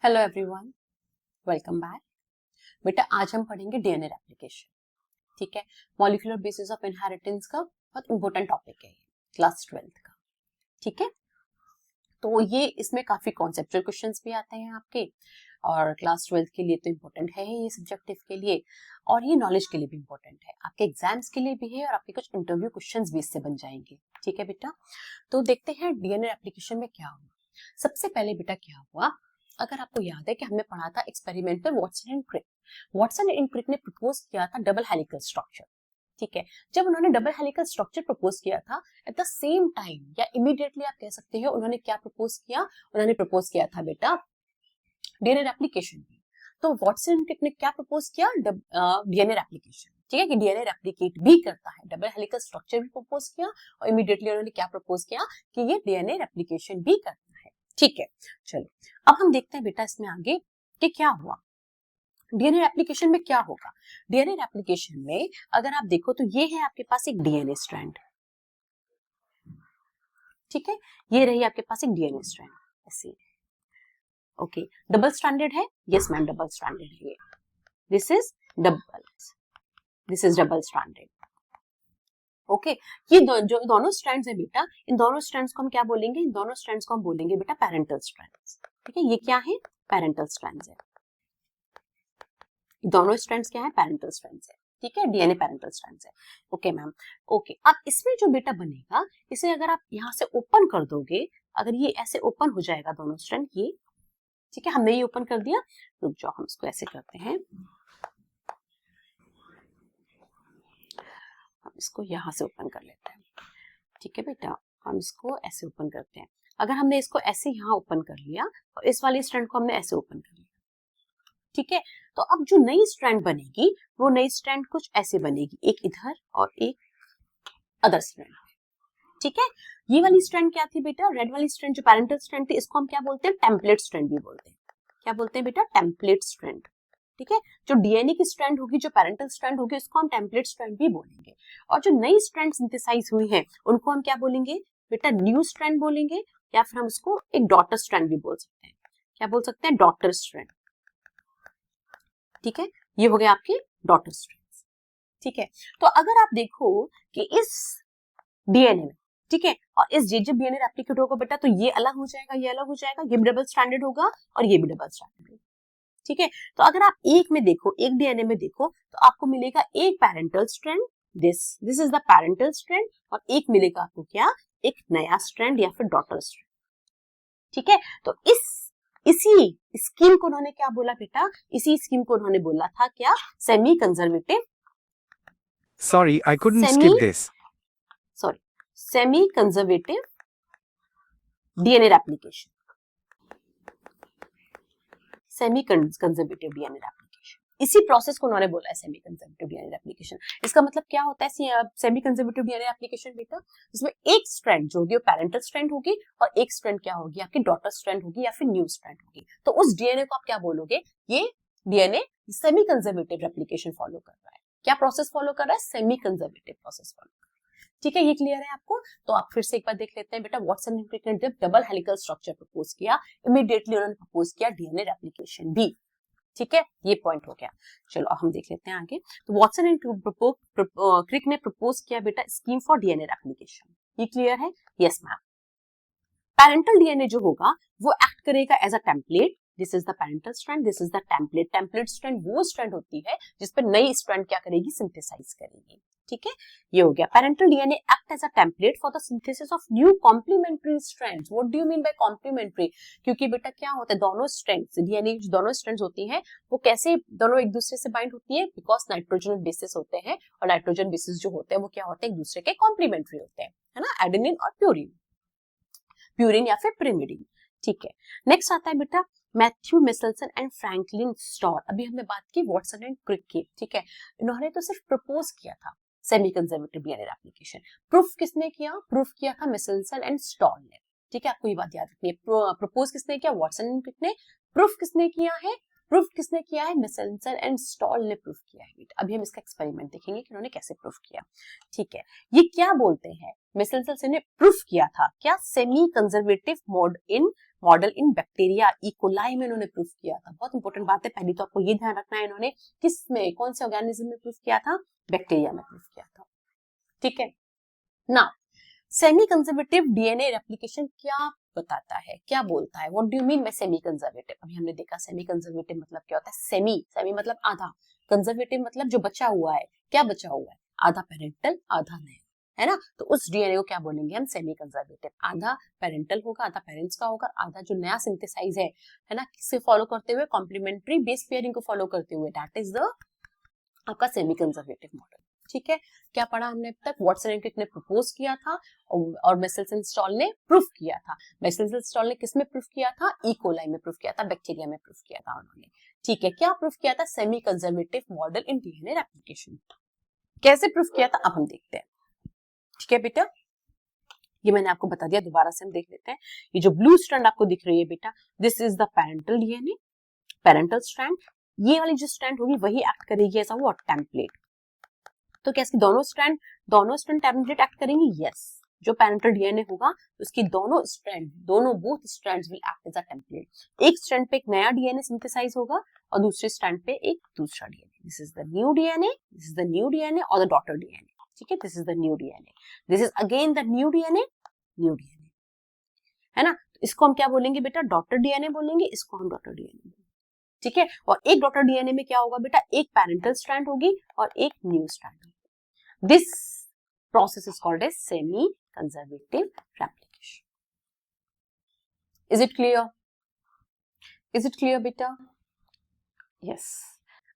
Hello everyone, welcome back. बेटा आज हम पढ़ेंगे डीएनए रेप्लिकेशन। ठीक है, मॉलिक्यूलर बेसिस ऑफ इनहेरिटेंस का बहुत इंपॉर्टेंट टॉपिक है, क्लास 12th का। ठीक है, तो ये इसमें काफी कॉन्सेप्चुअल क्वेश्चंस भी आते हैं आपके, और क्लास 12th के लिए तो इम्पोर्टेंट है ही ये सब्जेक्टिव के लिए, और ये नॉलेज के लिए भी इम्पोर्टेंट है, आपके एग्जाम्स के लिए भी है, और आपके कुछ इंटरव्यू क्वेश्चंस भी इससे बन जाएंगे। ठीक है बेटा, तो देखते हैं डीएनए रेप्लिकेशन में क्या हुआ। सबसे पहले बेटा क्या हुआ, अगर आपको याद है कि हमने पढ़ा था एक्सपेरिमेंट में Watson and Crick. Watson and Crick ने प्रपोज किया था डबल हेलिकल स्ट्रक्चर। ठीक है, जब उन्होंने डबल हेलिकल स्ट्रक्चर प्रपोज किया था, एट द सेम टाइम या इमीडिएटली आप कह सकते हो, उन्होंने क्या प्रपोज किया, उन्होंने प्रपोज किया था बेटा डीएनए रेप्लिकेशन भी। तो वॉटसन एंड क्रिक ने क्या प्रपोज किया, डीएनए रेप्लिकेशन। ठीक है, कि डीएनए रेप्लिकेट भी करता है, डबल हेलिकल स्ट्रक्चर भी प्रपोज किया, और इमीडिएटली उन्होंने क्या प्रपोज किया कि ये डीएनए रेप्लिकेशन भी करता है। ठीक है, चलो अब हम देखते हैं बेटा इसमें आगे कि क्या हुआ, डीएनए रेप्लिकेशन में क्या होगा। डीएनए रेप्लिकेशन में अगर आप देखो तो ये है आपके पास एक डीएनए स्ट्रैंड। ठीक है, ये रही आपके पास एक डीएनए स्ट्रैंड ऐसे। ओके, डबल स्ट्रैंडेड है, यस मैम डबल स्ट्रैंडेड है, this is double, this is double stranded. Okay, ये जो दोनों स्ट्रैंड्स है बेटा, इन दोनों स्ट्रैंड्स को हम क्या बोलेंगे, इन दोनों स्ट्रैंड्स को हम बोलेंगे बेटा पैरेंटल स्ट्रैंड्स। ठीक है, ये क्या है, पैरेंटल स्ट्रैंड्स है, दोनों स्ट्रैंड्स क्या है, पैरेंटल स्ट्रैंड्स है। ठीक है, डीएनए पैरेंटल स्ट्रैंड्स है। ओके मैम, ओके अब इसमें जो बेटा बनेगा, इसे अगर आप यहाँ से ओपन कर दोगे, अगर ये ऐसे ओपन हो जाएगा दोनों स्ट्रैंड ये, ठीक है, हमने ये ओपन कर दिया, रुक जाओ हम इसको ऐसे करते हैं, हम इसको यहाँ से ओपन कर लेते हैं। ठीक है बेटा, हम इसको ऐसे ओपन करते हैं। अगर हमने इसको ऐसे यहाँ ओपन कर लिया और इस वाली स्ट्रैंड को हमने ऐसे ओपन कर लिया, ठीक है, तो अब जो नई स्ट्रैंड बनेगी वो नई स्ट्रैंड कुछ ऐसे बनेगी, एक इधर और एक अदर स्ट्रैंड। ठीक है, ये वाली स्ट्रैंड क्या थी बेटा, रेड वाली स्ट्रैंड जो पैरेंटल स्ट्रैंड थी, इसको हम क्या बोलते हैं, टेम्पलेट स्ट्रैंड भी बोलते हैं। क्या बोलते हैं बेटा, टेम्पलेट स्ट्रैंड। ठीक है, जो डीएनए की स्ट्रैंड होगी, जो पैरेंटल स्ट्रैंड होगी, उसको हम टेम्पलेट स्ट्रैंड भी बोलेंगे। और जो नई स्ट्रैंड सिंथेसाइज हुई है उनको हम क्या बोलेंगे बेटा, न्यू स्ट्रैंड बोलेंगे, या फिर हम उसको एक डॉटर स्ट्रैंड भी बोल सकते हैं। क्या बोल सकते हैं, डॉटर स्ट्रैंड। ठीक है, ये हो गया आपके डॉटर स्ट्रैंड्स। ठीक है, तो अगर आप देखो कि इस डीएनए में, ठीक है, और इस जब डीएनए रेप्लिकेट होगा बेटा, तो ये अलग हो जाएगा, ये अलग हो जाएगा, ये भी डबल स्ट्रैंडेड होगा और ये भी डबल स्ट्रैंडेड होगा। ठीक है, तो अगर आप एक में देखो, एक डीएनए में देखो, तो आपको मिलेगा एक parental strand, this is the parental strand, और एक मिलेगा आपको क्या, एक नया स्ट्रैंड या फिर डॉटर स्ट्रैंड। ठीक है, तो इसी स्कीम को उन्होंने क्या बोला बेटा, इसी स्कीम को उन्होंने बोला था क्या, semi conservative, Sorry, I couldn't skip this. Sorry, semi conservative DNA replication, semi conservative DNA replication, इसी प्रोसेस को उन्होंने बोला है सेमी कंजर्वेटिव डीएनए रेप्लिकेशन। इसका मतलब क्या होता है सेमी कंजर्वेटिव डीएनए रेप्लिकेशन बेटा, इसमें एक स्ट्रैंड जो होगी वो पैरेंटल स्ट्रैंड होगी, और एक स्ट्रैंड क्या होगी, आपकी डॉटर स्ट्रैंड होगी या फिर न्यू स्ट्रैंड होगी। तो उस डीएनए को आप क्या बोलोगे, ये DNA semi conservative replication follow कर रहा है। क्या प्रोसेस फॉलो कर रहा है, सेमी कंजर्वेटिव प्रोसेस फॉलो। ठीक है, ये क्लियर है आपको। तो आप फिर से एक बार देख लेते हैं बेटा, वॉटसन एंड क्रिक ने जब डबल हेलिकल स्ट्रक्चर प्रपोज किया, इमीडिएटली उन्होंने प्रपोज किया डीएनए रेप्लिकेशन भी। ठीक है, ये पॉइंट हो गया। चलो अब हम देख लेते हैं आगे। तो वॉटसन एंड क्रिक ने प्रपोज किया बेटा स्कीम फॉर डीएनए रेप्लिकेशन, ये क्लियर है, यस मैम। पैरेंटल डीएनए जो होगा वो एक्ट करेगा as a template, this is the parental strand, this is the template. Template strand वो स्ट्रैंड होती है जिस पर नई स्ट्रैंड क्या करेगी, सिंथेसाइज करेगी। ठीक है, ये हो गया। Parental DNA act as a template for the synthesis of new complementary strands. What do you mean by complementary, क्योंकि बेटा क्या होता है, दोनों स्ट्रैंड्स डीएनए जो दोनों स्ट्रैंड्स होती हैं वो कैसे दोनों एक दूसरे से बाइंड होती है, बिकॉज नाइट्रोजन बेसिस होते हैं, और नाइट्रोजन बेसिस जो होते हैं वो क्या होते हैं, एक दूसरे के कॉम्प्लीमेंट्री होते हैं, है ना, एडेनिन और प्यूरिन, प्यूरिन या फिर pyrimidine। ठीक है, नेक्स्ट आता है बेटा मैथ्यू मिसेल्सन एंड फ्रैंकलिन स्टॉल। अभी हमने बात की वॉटसन एंड क्रिक की। ठीक है, इन्होंने तो सिर्फ प्रपोज किया था semi conservative DNA replication, proof किसने किया, प्रूफ किया था मिसेल्सन एंड स्टॉल ने। ठीक है, आपको ये बात याद रखनी है, प्रपोज किसने किया, वॉटसन एंड क्रिक ने, प्रूफ किसने किया है, प्रूफ किसने किया है? मेसेंसर एंड स्टॉल ने प्रूफ किया है बेटा। अभी हम इसका एक्सपेरिमेंट देखेंगे कि उन्होंने कैसे प्रूफ किया। ठीक है, ये क्या बोलते हैं? मेसेंसर ने प्रूफ किया था क्या? सेमी कंजर्वेटिव मॉडल इन बैक्टीरिया इकोलाई में इन्होंने प्रूफ किया था। बहुत इंपॉर्टेंट बात है, पहले तो आपको ये ध्यान रखना है इन्होंने किस में, कौन से ऑर्गेनिज्म में प्रूफ किया था? बैक्टीरिया में प्रूफ किया था। ठीक है ना, सेमी कंजर्वेटिव डीएनए रेप्लिकेशन क्या बताता है, क्या बोलता है? What do you mean bye semi conservative? अभी हमने देखा सेमी कंजर्वेटिव मतलब क्या होता है। सेमी मतलब आधा, कंजर्वेटिव मतलब जो बचा हुआ है। क्या बचा हुआ है? आधा पेरेंटल आधा नया, है ना। तो उस डीएनए को क्या बोलेंगे हम? Semi conservative. आधा पेरेंटल होगा, आधा पेरेंट्स का होगा, आधा जो नया सिंथेसाइज है ना, किससे फॉलो करते हुए? कॉम्प्लीमेंट्री बेस पेयरिंग को फॉलो करते हुए, दैट इज द आपका सेमी कंजर्वेटिव मॉडल। ठीक है, क्या पढ़ा हमने अब तक? वाटसन एंड क्रिक ने प्रपोज किया था और मेसेंसर स्टॉल ने प्रूफ किया था। मेसेंसर स्टॉल ने किस में प्रूफ किया था? ई कोलाई में प्रूफ किया था, बैक्टीरिया में प्रूफ किया था उन्होंने। ठीक है, क्या प्रूफ किया था? Semi conservative model in DNA replication. कैसे प्रूफ किया था अब हम देखते हैं। ठीक है बेटा, ये मैंने आपको बता दिया, दोबारा से हम देख लेते हैं। ये जो ब्लू स्ट्रैंड आपको दिख रही है बेटा, this is the parental DNA, parental strand. ये वाली जो स्ट्रैंड होगी वही एक्ट करेगी एज अ व्हाट? टेम्पलेट। तो क्या इसकी दोनों स्ट्रैंड टेम्पलेट एक्ट करेंगी? यस। जो पेरेंटल डीएनए होगा उसकी दोनों both strands will act as a template. एक स्ट्रैंड पे एक नया डीएनए सिंथेसाइज होगा और दूसरे स्ट्रैंड पे एक दूसरा DNA. This is the new DNA, this is the new DNA और द डॉटर डीएनए। ठीक है, this is the new DNA, this is again the new DNA, है ना। तो इसको हम क्या बोलेंगे बेटा? डॉटर डीएनए बोलेंगे, इसको हम डॉटर डीएनए बोलेंगे। ठीक है, और एक डॉटर डीएनए में क्या होगा बेटा? एक पेरेंटल स्ट्रैंड होगी और एक न्यू स्ट्रैंड होगी। This process is called as semi-conservative replication. Is it clear? Is it clear, बेटा? Yes.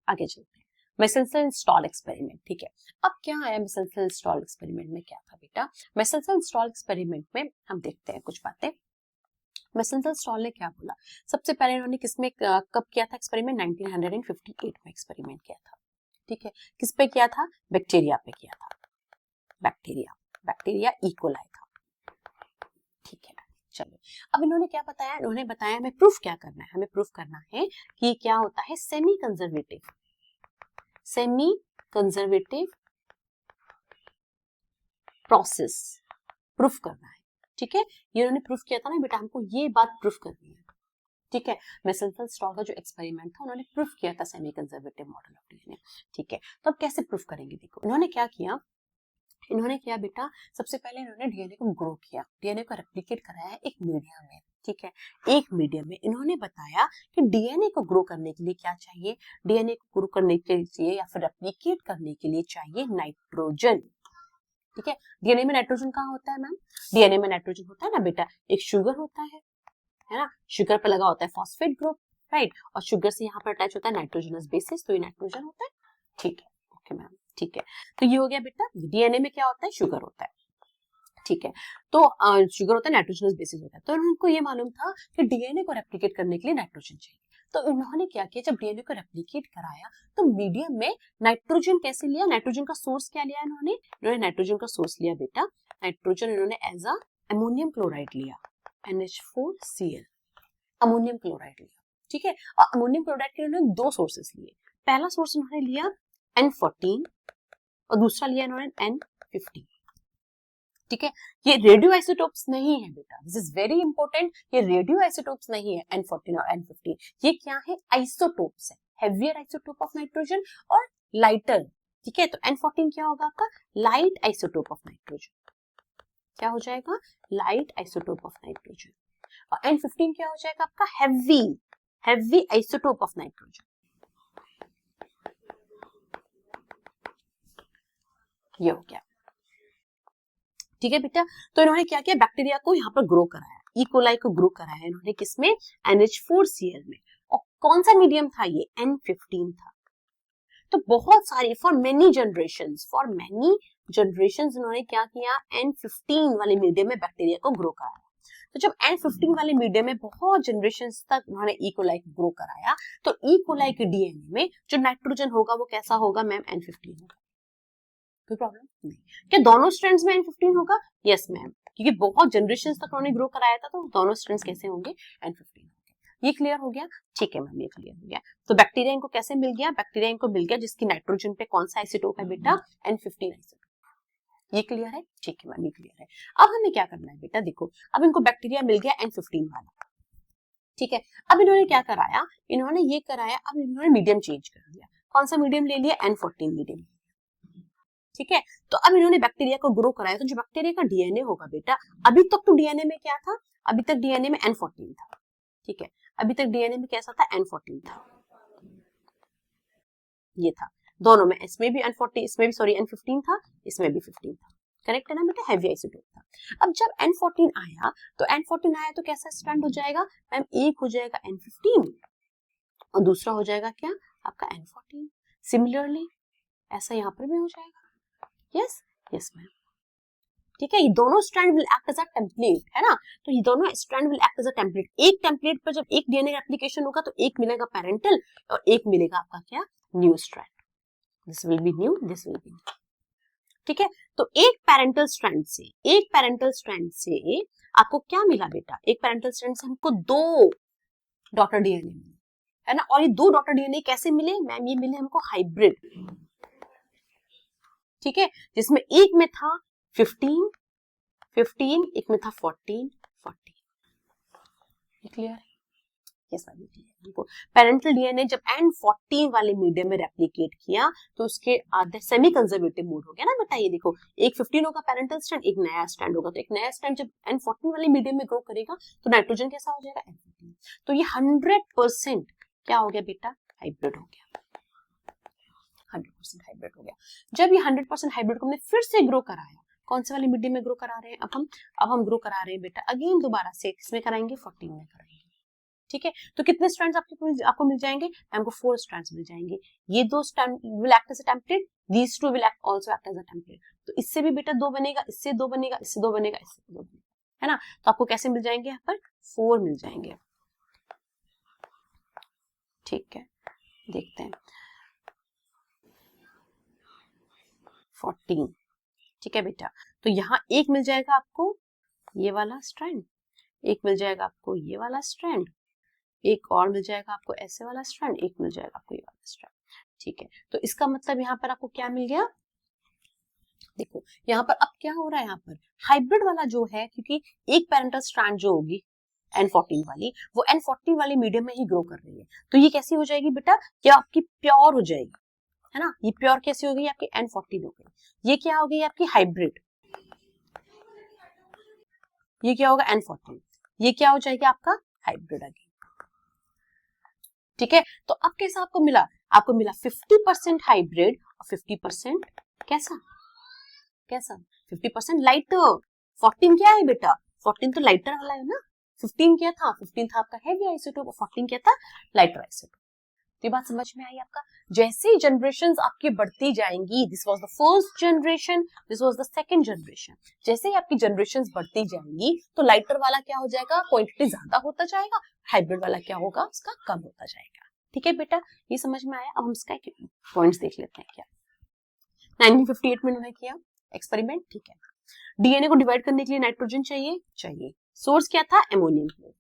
आगे चलते हैं। मेसेंसर स्टॉल एक्सपेरिमेंट। ठीक है, अब क्या आया मेसेंसर स्टॉल एक्सपेरिमेंट में? क्या था बेटा? मेसेंसर स्टॉल एक्सपेरिमेंट में हम देखते हैं कुछ बातें। मेसेंसर स्टॉल ने क्या बोला? सबसे पहले इन्होंने किसमें कब किया था एक्सपेरिमेंट? 1958 में एक्सपेरिमेंट किया था। ठीक है, किस पे किया था? बैक्टीरिया पे किया था। बैक्टीरिया इकोलाई था। ठीक है, चलो अब इन्होंने क्या बताया? इन्होंने बताया हमें प्रूफ क्या करना है। हमें प्रूफ करना है कि क्या होता है सेमी कंजर्वेटिव प्रोसेस प्रूफ करना है। ठीक है, ये उन्होंने प्रूफ किया था ना बेटा, हमको ये बात प्रूफ करनी है। ठीक है, मेसेंसर स्टॉल का जो एक्सपेरिमेंट था उन्होंने प्रूफ किया था semi conservative model of DNA. ठीक है, तो अब कैसे प्रूफ करेंगे? देखो इन्होंने क्या किया। इन्होंने क्या बेटा, सबसे पहले इन्होंने डीएनए को ग्रो किया, डीएनए को रेप्लिकेट कराया एक मीडियम में। ठीक है, एक मीडियम में इन्होंने बताया कि डीएनए को ग्रो करने के लिए क्या चाहिए? डीएनए को ग्रो करने के लिए या फिर रेप्लिकेट करने के लिए चाहिए नाइट्रोजन। ठीक है, डीएनए में नाइट्रोजन कहाँ होता है मैम? डीएनए में नाइट्रोजन होता है ना बेटा, एक शुगर होता है ना, शुगर पर लगा होता है फॉस्फेट ग्रुप, राइट, और शुगर से यहाँ पर अटैच होता है नाइट्रोजनस बेसिस, तो ये नाइट्रोजन होता है। ठीक है, ओके मैम, ठीक है, तो ये हो गया बेटा, डीएनए में क्या होता है? शुगर होता है। ठीक है, तो शुगर होता है, नाइट्रोजनस बेसिस होता है। तो उनको ये मालूम था कि डीएनए को रेप्लिकेट करने के लिए नाइट्रोजन चाहिए। तो इन्होंने क्या किया, जब डीएनए को रेप्लिकेट कराया तो मीडियम में नाइट्रोजन कैसे लिया? नाइट्रोजन का सोर्स क्या लिया इन्होंने नाइट्रोजन का सोर्स लिया बेटा, नाइट्रोजन इन्होंने एज अ अमोनियम क्लोराइड लिया, NH4Cl, अमोनियम क्लोराइड लिया। ठीक है, और अमोनियम क्लोराइड के इन्होंने दो सोर्सेस लिए। पहला सोर्स इन्होंने लिया N14 और दूसरा लिया इन्होंने N15। ठीक है, ये रेडियो आइसोटोप्स नहीं है बेटा, दिस इज वेरी इंपॉर्टेंट, ये रेडियो आइसोटोप्स नहीं है N14 और N15, ये क्या है? आइसोटोप्स है, हेवियर आइसोटोप ऑफ नाइट्रोजन और लाइटर। ठीक है, तो N14 क्या होगा आपका? लाइट आइसोटोप ऑफ नाइट्रोजन, क्या हो जाएगा? Light isotope of nitrogen. और N15 क्या हो जाएगा आपका? Heavy isotope of nitrogen. ये हो गया। ठीक है बेटा, तो इन्होंने क्या किया? बैक्टीरिया को यहाँ पर ग्रो कराया, ई कोलाई को ग्रो कराया इन्होंने किसमें? NH4Cl में। और कौन सा मीडियम था ये? N15 था। तो बहुत सारी फॉर मेनी जनरेशंस इन्होंने क्या किया? N15 वाले मीडियम में बैक्टीरिया को ग्रो कराया। तो जब N15 वाले मीडियम में बहुत जनरेशंस तक उन्होंने ई कोलाई को ग्रो कराया, तो ई कोलाई के डीएनए में जो नाइट्रोजन होगा वो कैसा होगा मैम? N15 होगा। कोई प्रॉब्लम नहीं। क्या दोनों स्ट्रैंड्स में N15 होगा? यस मैम, क्योंकि बहुत जनरेशंस तक उन्होंने ग्रो कराया था, तो दोनों स्ट्रैंड्स कैसे होंगे? N15 होंगे। ये क्लियर हो गया? ठीक है मैम, ये क्लियर हो गया। तो बैक्टीरिया इनको कैसे मिल गया? बैक्टीरिया इनको मिल गया जिसकी नाइट्रोजन पे कौन सा आइसोटोप है बेटा? N15 isotope. ये क्लियर है? ठीक है मैम, ये क्लियर है। अब हमें क्या करना है बेटा, देखो अब इनको बैक्टीरिया मिल गया N15 वाला, ठीक है। अब इन्होंने क्या कराया, इन्होंने ये कराया, अब इन्होंने मीडियम चेंज कर दिया। कौन सा मीडियम ले लिया? N14 मीडियम, ठीक है। तो अब इन्होंने बैक्टीरिया को ग्रो कराया, तो जो बैक्टीरिया का डीएनए होगा बेटा, अभी तक तो डीएनए में क्या था? अभी तक डीएनए में N14 था, ठीक है। अभी तक डीएनए में कैसा था? N14 था, ये था दोनों में, इसमें भी N14, इसमें भी सॉरी N15 था, इसमें भी 15 था, करेक्ट है ना बेटा? हैवी आइसोटोप था। अब जब N14 आया, तो N14 आया तो कैसा स्ट्रैंड हो जाएगा मैम? एक हो जाएगा N15 और दूसरा हो जाएगा क्या? आपका N14। सिमिलरली ऐसा यहाँ पर भी हो जाएगा। यस यस मैम, ठीक है। ये दोनों strand will act as a template, है ना? तो ये दोनों strand will act as a template. एक टेम्पलेट पर जब एक डीएनए एप्लीकेशन होगा तो एक मिलेगा पेरेंटल और एक मिलेगा आपका क्या? New strand. This will be new, this will be new, ठीक है। तो एक पेरेंटल स्ट्रैंड से आपको क्या मिला बेटा? एक पेरेंटल स्ट्रैंड से हमको 2 डॉटर डीएनए मिले, है ना? और ये 2 डॉटर डीएनए कैसे मिले मैम? ये मिले हमको हाइब्रिड, ठीक है, जिसमें एक में था 15, एक में था 14। क्लियर है? Yes ma'am, clear. Parental DNA जब N14 वाले मीडियम में रेप्लिकेट किया तो उसके आधे सेमी कंजर्वेटिव मोड हो गया ना बेटा। ये देखो, एक 15 होगा पेरेंटल स्ट्रैंड, एक नया स्ट्रैंड होगा। तो एक नया स्ट्रैंड जब N14 वाले मीडियम में ग्रो करेगा तो नाइट्रोजन कैसा हो जाएगा? N14। तो ये 100% क्या हो गया बेटा? हाइब्रिड हो गया, 100% हाइब्रिड हो गया। जब ये 100% हाइब्रिड को हमने फिर से ग्रो कराया, कौन से वाले मीडियम में ग्रो करा रहे हैं? अब हम ग्रो करा रहे हैं बेटा अगेन दोबारा से, किसमें कराएंगे? 14 में कराएंगे, ठीक है। तो कितने स्ट्रैंड्स आपको मिल जाएंगे? हमको 4 स्ट्रैंड्स मिल जाएंगे। ये 2 strand will act as a template, these 2 will also act as a template. तो इससे भी बेटा 2 बनेगा, इससे 2 बनेगा, इससे 2 बनेगा, इससे 2 बनेगा, है ना? तो आपको कैसे मिल जाएंगे? यहाँ पर 4 मिल जाएंगे, ठीक है। देखते हैं 14, ठीक है बेटा। तो यहाँ एक मिल जाएगा आपको ये वाला स्ट्रैंड, एक मिल जाएगा आपको ये वाला स्ट्रैंड, एक और मिल जाएगा आपको ऐसे वाला स्ट्रैंड, एक मिल जाएगा आपको ये वाला स्ट्रैंड, ठीक है। तो इसका मतलब यहाँ पर आपको क्या मिल गया? देखो यहाँ पर अब क्या हो रहा है, यहाँ पर हाइब्रिड वाला जो है, क्योंकि एक पेरेंटल स्ट्रैंड जो होगी N14 वाली, वो N14 वाले मीडियम में ही ग्रो कर रही है। तो ये कैसी हो जाएगी बेटा? क्या आपकी प्योर हो जाएगी, है ना? ये प्योर कैसी हो गई? आपकी N14 हो गई। ये क्या हो गई? आपकी हाइब्रिड। ये क्या होगा? N14। ये क्या हो जाएगा? आपका हाइब्रिड अगेन, ठीक है। तो अब कैसा आपको मिला? आपको मिला 50% हाइब्रिड और 50% कैसा? 50% लाइटर। 14 क्या है बेटा? 14 तो लाइटर वाला है ना। 15 क्या था? 15 था आपका हैवी आइसोटोप और 14 क्या था? Lighter isotope. तो ये बात समझ में आई आपका? जैसे जनरेशंस आपकी बढ़ती जाएंगी, this was the first generation, this was the second generation, जैसे ही आपकी जनरेशंस बढ़ती जाएंगी तो लाइटर वाला क्या हो जाएगा? क्वांटिटी ज्यादा होता जाएगा, हाइब्रिड वाला क्या होगा? उसका कम होता जाएगा, ठीक है बेटा। ये समझ में आया? अब हम इसका पॉइंट्स देख लेते हैं। क्या 1958 में उन्होंने किया एक्सपेरिमेंट, ठीक है। डीएनए को डिवाइड करने के लिए नाइट्रोजन चाहिए। सोर्स क्या था? Ammonium chloride.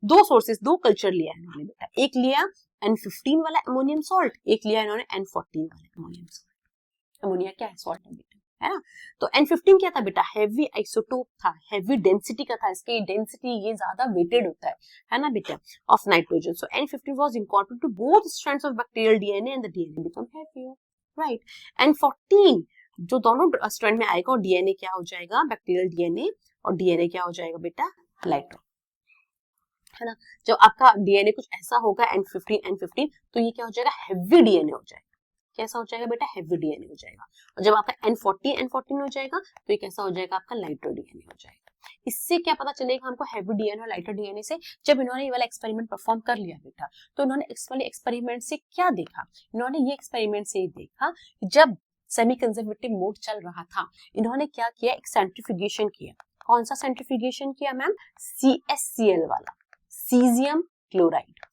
2 सोर्सेस, 2 कल्चर लिया है इन्होंने बेटा। एक लिया N15 वाला अमोनियम सॉल्ट, एक लिया इन्होंने N14 वाला अमोनियम सॉल्ट। अमोनिया क्या है? सॉल्ट है बेटा, है ना? तो N15 क्या था बेटा? हैवी आइसोटोप था, हैवी डेंसिटी का था, इसकी डेंसिटी ये ज्यादा वेटेड होता है ना बेटा, of nitrogen. So N15 was incorporated to both strands of bacterial DNA and the DNA become heavier, right. N14 जो दोनों स्ट्रैंड में आएगा और डीएनए क्या हो जाएगा? बैक्टीरियल डीएनए, और डीएनए क्या हो जाएगा बेटा? लाइटर, है ना। जब आपका डीएनए कुछ ऐसा होगा N15 तो ये क्या हो जाएगा? हैवी डीएनए हो जाएगा। कैसा हो जाएगा बेटा? हैवी डीएनए हो जाएगा। और जब आपका N14 हो जाएगा तो ये कैसा हो जाएगा? आपका लाइटर डीएनए हो जाएगा। इससे क्या पता चलेगा हमको हैवी डीएनए और लाइटर डीएनए से? जब इन्होंने ये वाला एक्सपेरिमेंट परफॉर्म कर लिया बेटा, तो इन्होंने इस वाले एक्सपेरिमेंट से क्या देखा? इन्होंने ये एक्सपेरिमेंट से देखा कि जब सेमी कंजर्वेटिव मोड चल रहा था, इन्होंने क्या किया? एक सेंट्रीफ्यूगेशन किया। कौन सा सेंट्रीफ्यूगेशन किया मैम? CSCl वाला, सीजियम क्लोराइड,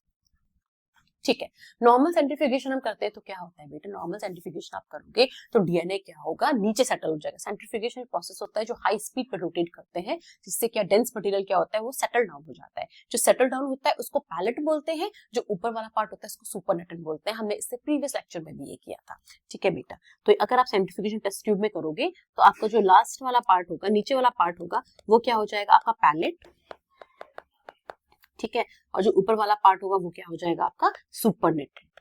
ठीक है। नॉर्मल सेंट्रीफ्यूगेशन हम करते हैं तो क्या होता है बेटा, नॉर्मल सेंट्रीफ्यूगेशन आप करोगे तो डीएनए क्या होगा, नीचे सेटल हो जाएगा। सेंट्रीफ्यूगेशन प्रोसेस होता है जो हाई स्पीड पर रोटेट करते हैं, जिससे क्या डेंस मटेरियल क्या होता है वो सेटल डाउन हो जाता है। जो सेटल डाउन होता है उसको पैलेट बोलते हैं, जो ऊपर वाला पार्ट होता है उसको सुपरनेटन बोलते हैं। हमने इससे प्रीवियस लेक्चर में भी ये किया था। ठीक है बेटा, तो अगर आप सेंट्रीफ्यूगेशन टेस्ट ट्यूब में करोगे तो आपका जो लास्ट वाला पार्ट होगा, नीचे वाला पार्ट होगा, वो क्या हो जाएगा आपका पैलेट। ठीक है, और जो ऊपर वाला पार्ट होगा वो क्या हो जाएगा आपका supernatant.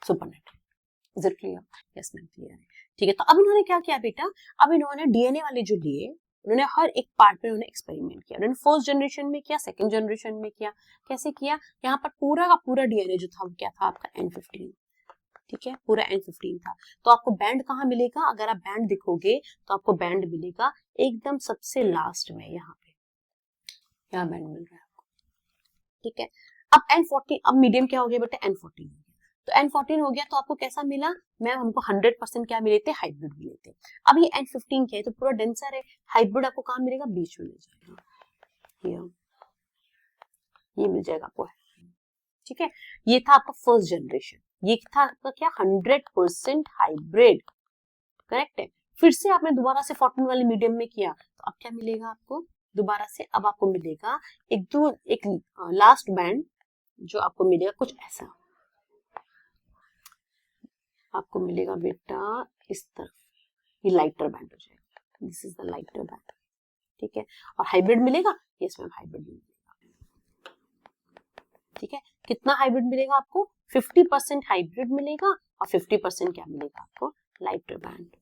Supernatant, is it clear? Yes ma'am clear है। ठीक है, तो अब इन्होंने क्या किया बेटा, अब इन्होंने डीएनए वाले जो लिए, उन्होंने हर एक पार्ट पे उन्होंने एक्सपेरिमेंट किया। उन्होंने फर्स्ट जनरेशन में किया, सेकंड जनरेशन में किया। कैसे किया, यहाँ पर पूरा का पूरा डीएनए जो था वो क्या था आपका N15। ठीक है, पूरा N15 था। तो आपको बैंड कहाँ मिलेगा, अगर आप बैंड दिखोगे तो आपको बैंड मिलेगा एकदम सबसे लास्ट में, यहाँ पे यहाँ बैंड मिल रहा है आपको। ठीक है, अब N14, अब मीडियम क्या हो गया बेटा, N14 हो गया। तो N14 हो गया तो आपको कैसा मिला मैम, हमको 100% क्या मिले थे, हाइब्रिड मिले थे। अब ये N15 क्या है, तो पूरा डेंसर है। हाइब्रिड आपको कहाँ मिलेगा, बीच में मिल जाएगा, ये मिल जाएगा आपको। ठीक है, ये था आपका फर्स्ट जनरेशन, ये था आपका क्या 100% हाइब्रिड, करेक्ट है। फिर से आपने दोबारा से 14 वाले मीडियम में किया तो अब क्या मिलेगा आपको, दोबारा से अब आपको मिलेगा एक लास्ट बैंड जो आपको मिलेगा कुछ ऐसा, आपको मिलेगा बेटा इस तरफ, ये लाइटर बैंड हो जाएगा, this is the lighter band. ठीक है, और हाइब्रिड मिलेगा, यस मैम हाइब्रिड मिलेगा। ठीक है, कितना हाइब्रिड मिलेगा आपको, 50% हाइब्रिड मिलेगा और 50% क्या मिलेगा आपको, लाइटर बैंड।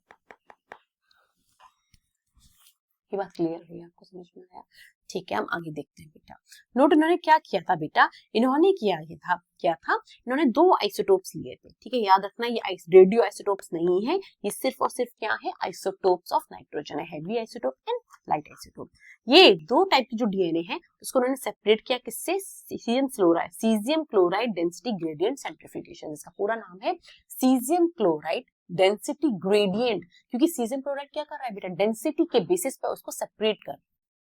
ये बात क्लियर हुई, आपको समझ में आया? ठीक है, हम आगे देखते हैं बेटा। नोट इन्होंने क्या किया था बेटा, इन्होंने क्या था, इन्होंने 2 आइसोटोप्स लिए थे। ठीक है, याद रखना ये रेडियो आइसोटोप्स नहीं है, ये सिर्फ और सिर्फ क्या है, आइसोटोप्स ऑफ नाइट्रोजन है, heavy isotope and light isotope. ये 2 टाइप के जो डीएनए है उसको उन्होंने सेपरेट किया, किससे, caesium chloride density gradient centrifugation. इसका पूरा नाम है सीजियम क्लोराइड डेंसिटी ग्रेडियंट, क्योंकि सीजियम क्लोराइड क्या कर रहा है बेटा, डेंसिटी के बेसिस पे उसको सेपरेट कर,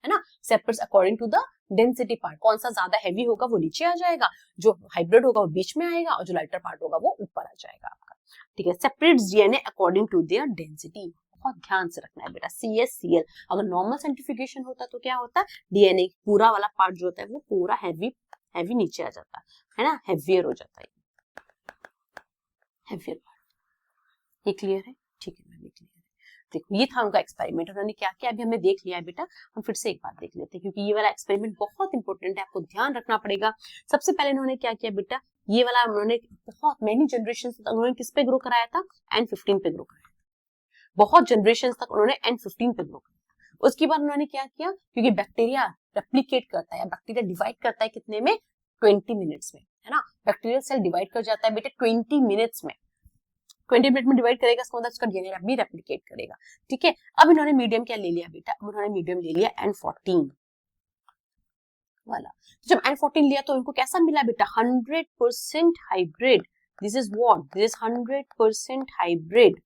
है ना, separates according to the density part. कौन सा ज्यादा हैवी होगा वो नीचे आ जाएगा, जो हाइब्रिड होगा वो बीच में आएगा और जो लाइटर पार्ट होगा वो ऊपर आ जाएगा आपका। ठीक है, separates DNA according to their density. बहुत ध्यान से रखना है बेटा, CH-Cl। अगर नॉर्मल सेंट्रीफ्यूगेशन होता तो क्या होता, डीएनए पूरा वाला पार्ट जो होता है वो पूरा हैवी नीचे आ जाता है ना, हैवियर हो जाता है, हैवियर पार्ट। ये क्लियर है? ठीक है मैम, ये क्लियर है। देखो ये था उनका एक्सपेरिमेंट, उन्होंने क्या किया अभी हमने देख लिया है बेटा, हम फिर से एक बार देख लेते हैं क्योंकि ये वाला एक्सपेरिमेंट बहुत इंपॉर्टेंट है, आपको ध्यान रखना पड़ेगा। सबसे पहले उन्होंने क्या किया बेटा, ये वाला उन्होंने बहुत मेनी जनरेशन तक उन्होंने किस पे ग्रो कराया था, N15 पे ग्रो कराया था। बहुत जनरेशन तक उन्होंने N15 पे ग्रो कराया। उसके बाद उन्होंने क्या किया, क्योंकि बैक्टीरिया रेप्लिकेट करता है, बैक्टीरिया डिवाइड करता है कितने में, 20 मिनट्स में, है ना। बैक्टीरियल सेल डिवाइड कर जाता है बेटा 20 मिनट्स में, 20 मिनट में डिवाइड करेगा, इसका मतलब उसका डीएनए भी रेप्लिकेट करेगा। ठीक है, अब इन्होंने मीडियम क्या ले लिया बेटा, अब उन्होंने मीडियम ले लिया N14 वाला। जब N14 लिया तो उनको कैसा मिला बेटा, 100% hybrid. This is what, this is 100% hybrid.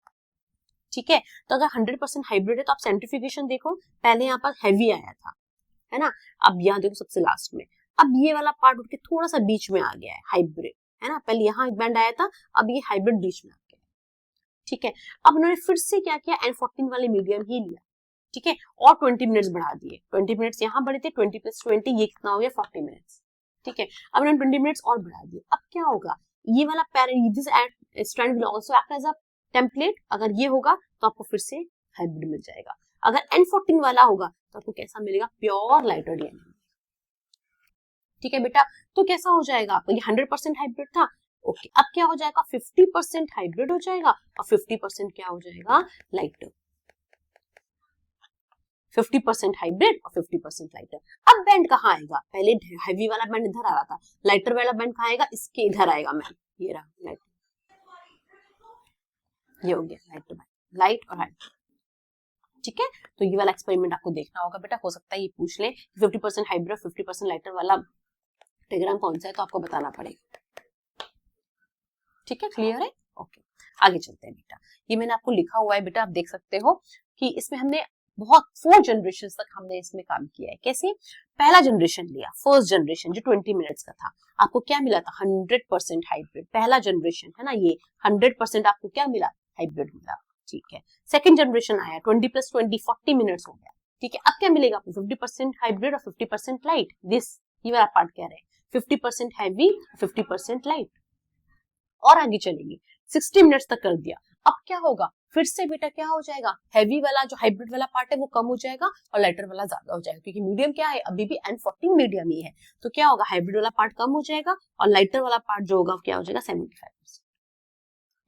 ठीक है, तो अगर 100% हाइब्रिड है तो आप सेंट्रीफ्यूगेशन देखो, पहले यहाँ पर हैवी आया था, है ना, अब यहाँ देखो सबसे लास्ट में, अब ये वाला पार्ट उठ के थोड़ा सा बीच में आ गया है, हाइब्रिड, है ना। पहले यहाँ एक बैंड आया था, अब ये हाइब्रिड बीच में आ गया। ठीक है, अब उन्होंने फिर से क्या किया, N14 वाले मीडियम ही लिया। ठीक है, और 20 मिनट्स बढ़ा दिए, 20 मिनट्स यहाँ बढ़े थे, 20 + 20 ये कितना हो गया, 40 मिनट्स। ठीक है, अब उन्होंने 20 मिनट्स और बढ़ा दिए। अब क्या होगा, ये वाला this strand will also act as a template. अगर ये होगा तो आपको फिर से हाइब्रिड मिल जाएगा। अगर N14 वाला होगा तो आपको कैसा मिलेगा, प्योर लाइटर डीएनए। ठीक है बेटा, तो कैसा हो जाएगा आपको, ये 100% हाइब्रिड था, ओके। अब क्या हो जाएगा, 50% हाइब्रिड हो जाएगा और 50% क्या हो जाएगा, लाइटर। 50% हाइब्रिड और 50% लाइटर। अब बैंड कहाँ आएगा, पहले हैवी वाला बैंड इधर आ रहा था, लाइटर वाला बैंड कहाँ आएगा, इसके इधर आएगा मैम, ये रहा लाइटर, ये हो गया लाइटर बैंड, लाइट और हाइब्रिड। ठीक है, तो ये वाला एक्सपेरिमेंट आपको देखना होगा बेटा, हो सकता है ये पूछ ले 50% हाइब्रिड 50% लाइटर वाला डायग्राम कौन सा है, तो आपको बताना पड़ेगा। ठीक है, क्लियर है? ओके, आगे चलते हैं बेटा। ये मैंने आपको लिखा हुआ है बेटा, आप देख सकते हो कि इसमें हमने बहुत 4 जनरेशन तक हमने इसमें काम किया है। कैसे? पहला जनरेशन लिया, फर्स्ट जनरेशन जो 20 मिनट्स का था, आपको क्या मिला था? 100% हाइब्रिड। पहला जनरेशन है ना ये, 100% आपको क्या मिला? हाइब्रिड मिला। ठीक है, सेकंड जनरेशन आया, 20 + 20 40 मिनट्स हो गया। ठीक है, अब क्या मिलेगा आपको? 50% हाइब्रिड और 50% लाइट। दिस ये वाला पार्ट कह रहे हैं 50% हैवी, 50% लाइट। और आगे चलेंगे, 60 मिनट्स तक कर दिया। अब क्या होगा? फिर से बेटा क्या हो जाएगा? हैवी वाला जो हाइब्रिड वाला पार्ट है वो कम हो जाएगा और लाइटर वाला ज्यादा हो जाएगा, क्योंकि मीडियम क्या है? अभी भी N14 मीडियम ही है। तो क्या होगा? हाइब्रिड वाला पार्ट कम हो जाएगा और लाइटर वाला पार्ट जो होगा क्या हो जाएगा? 75%।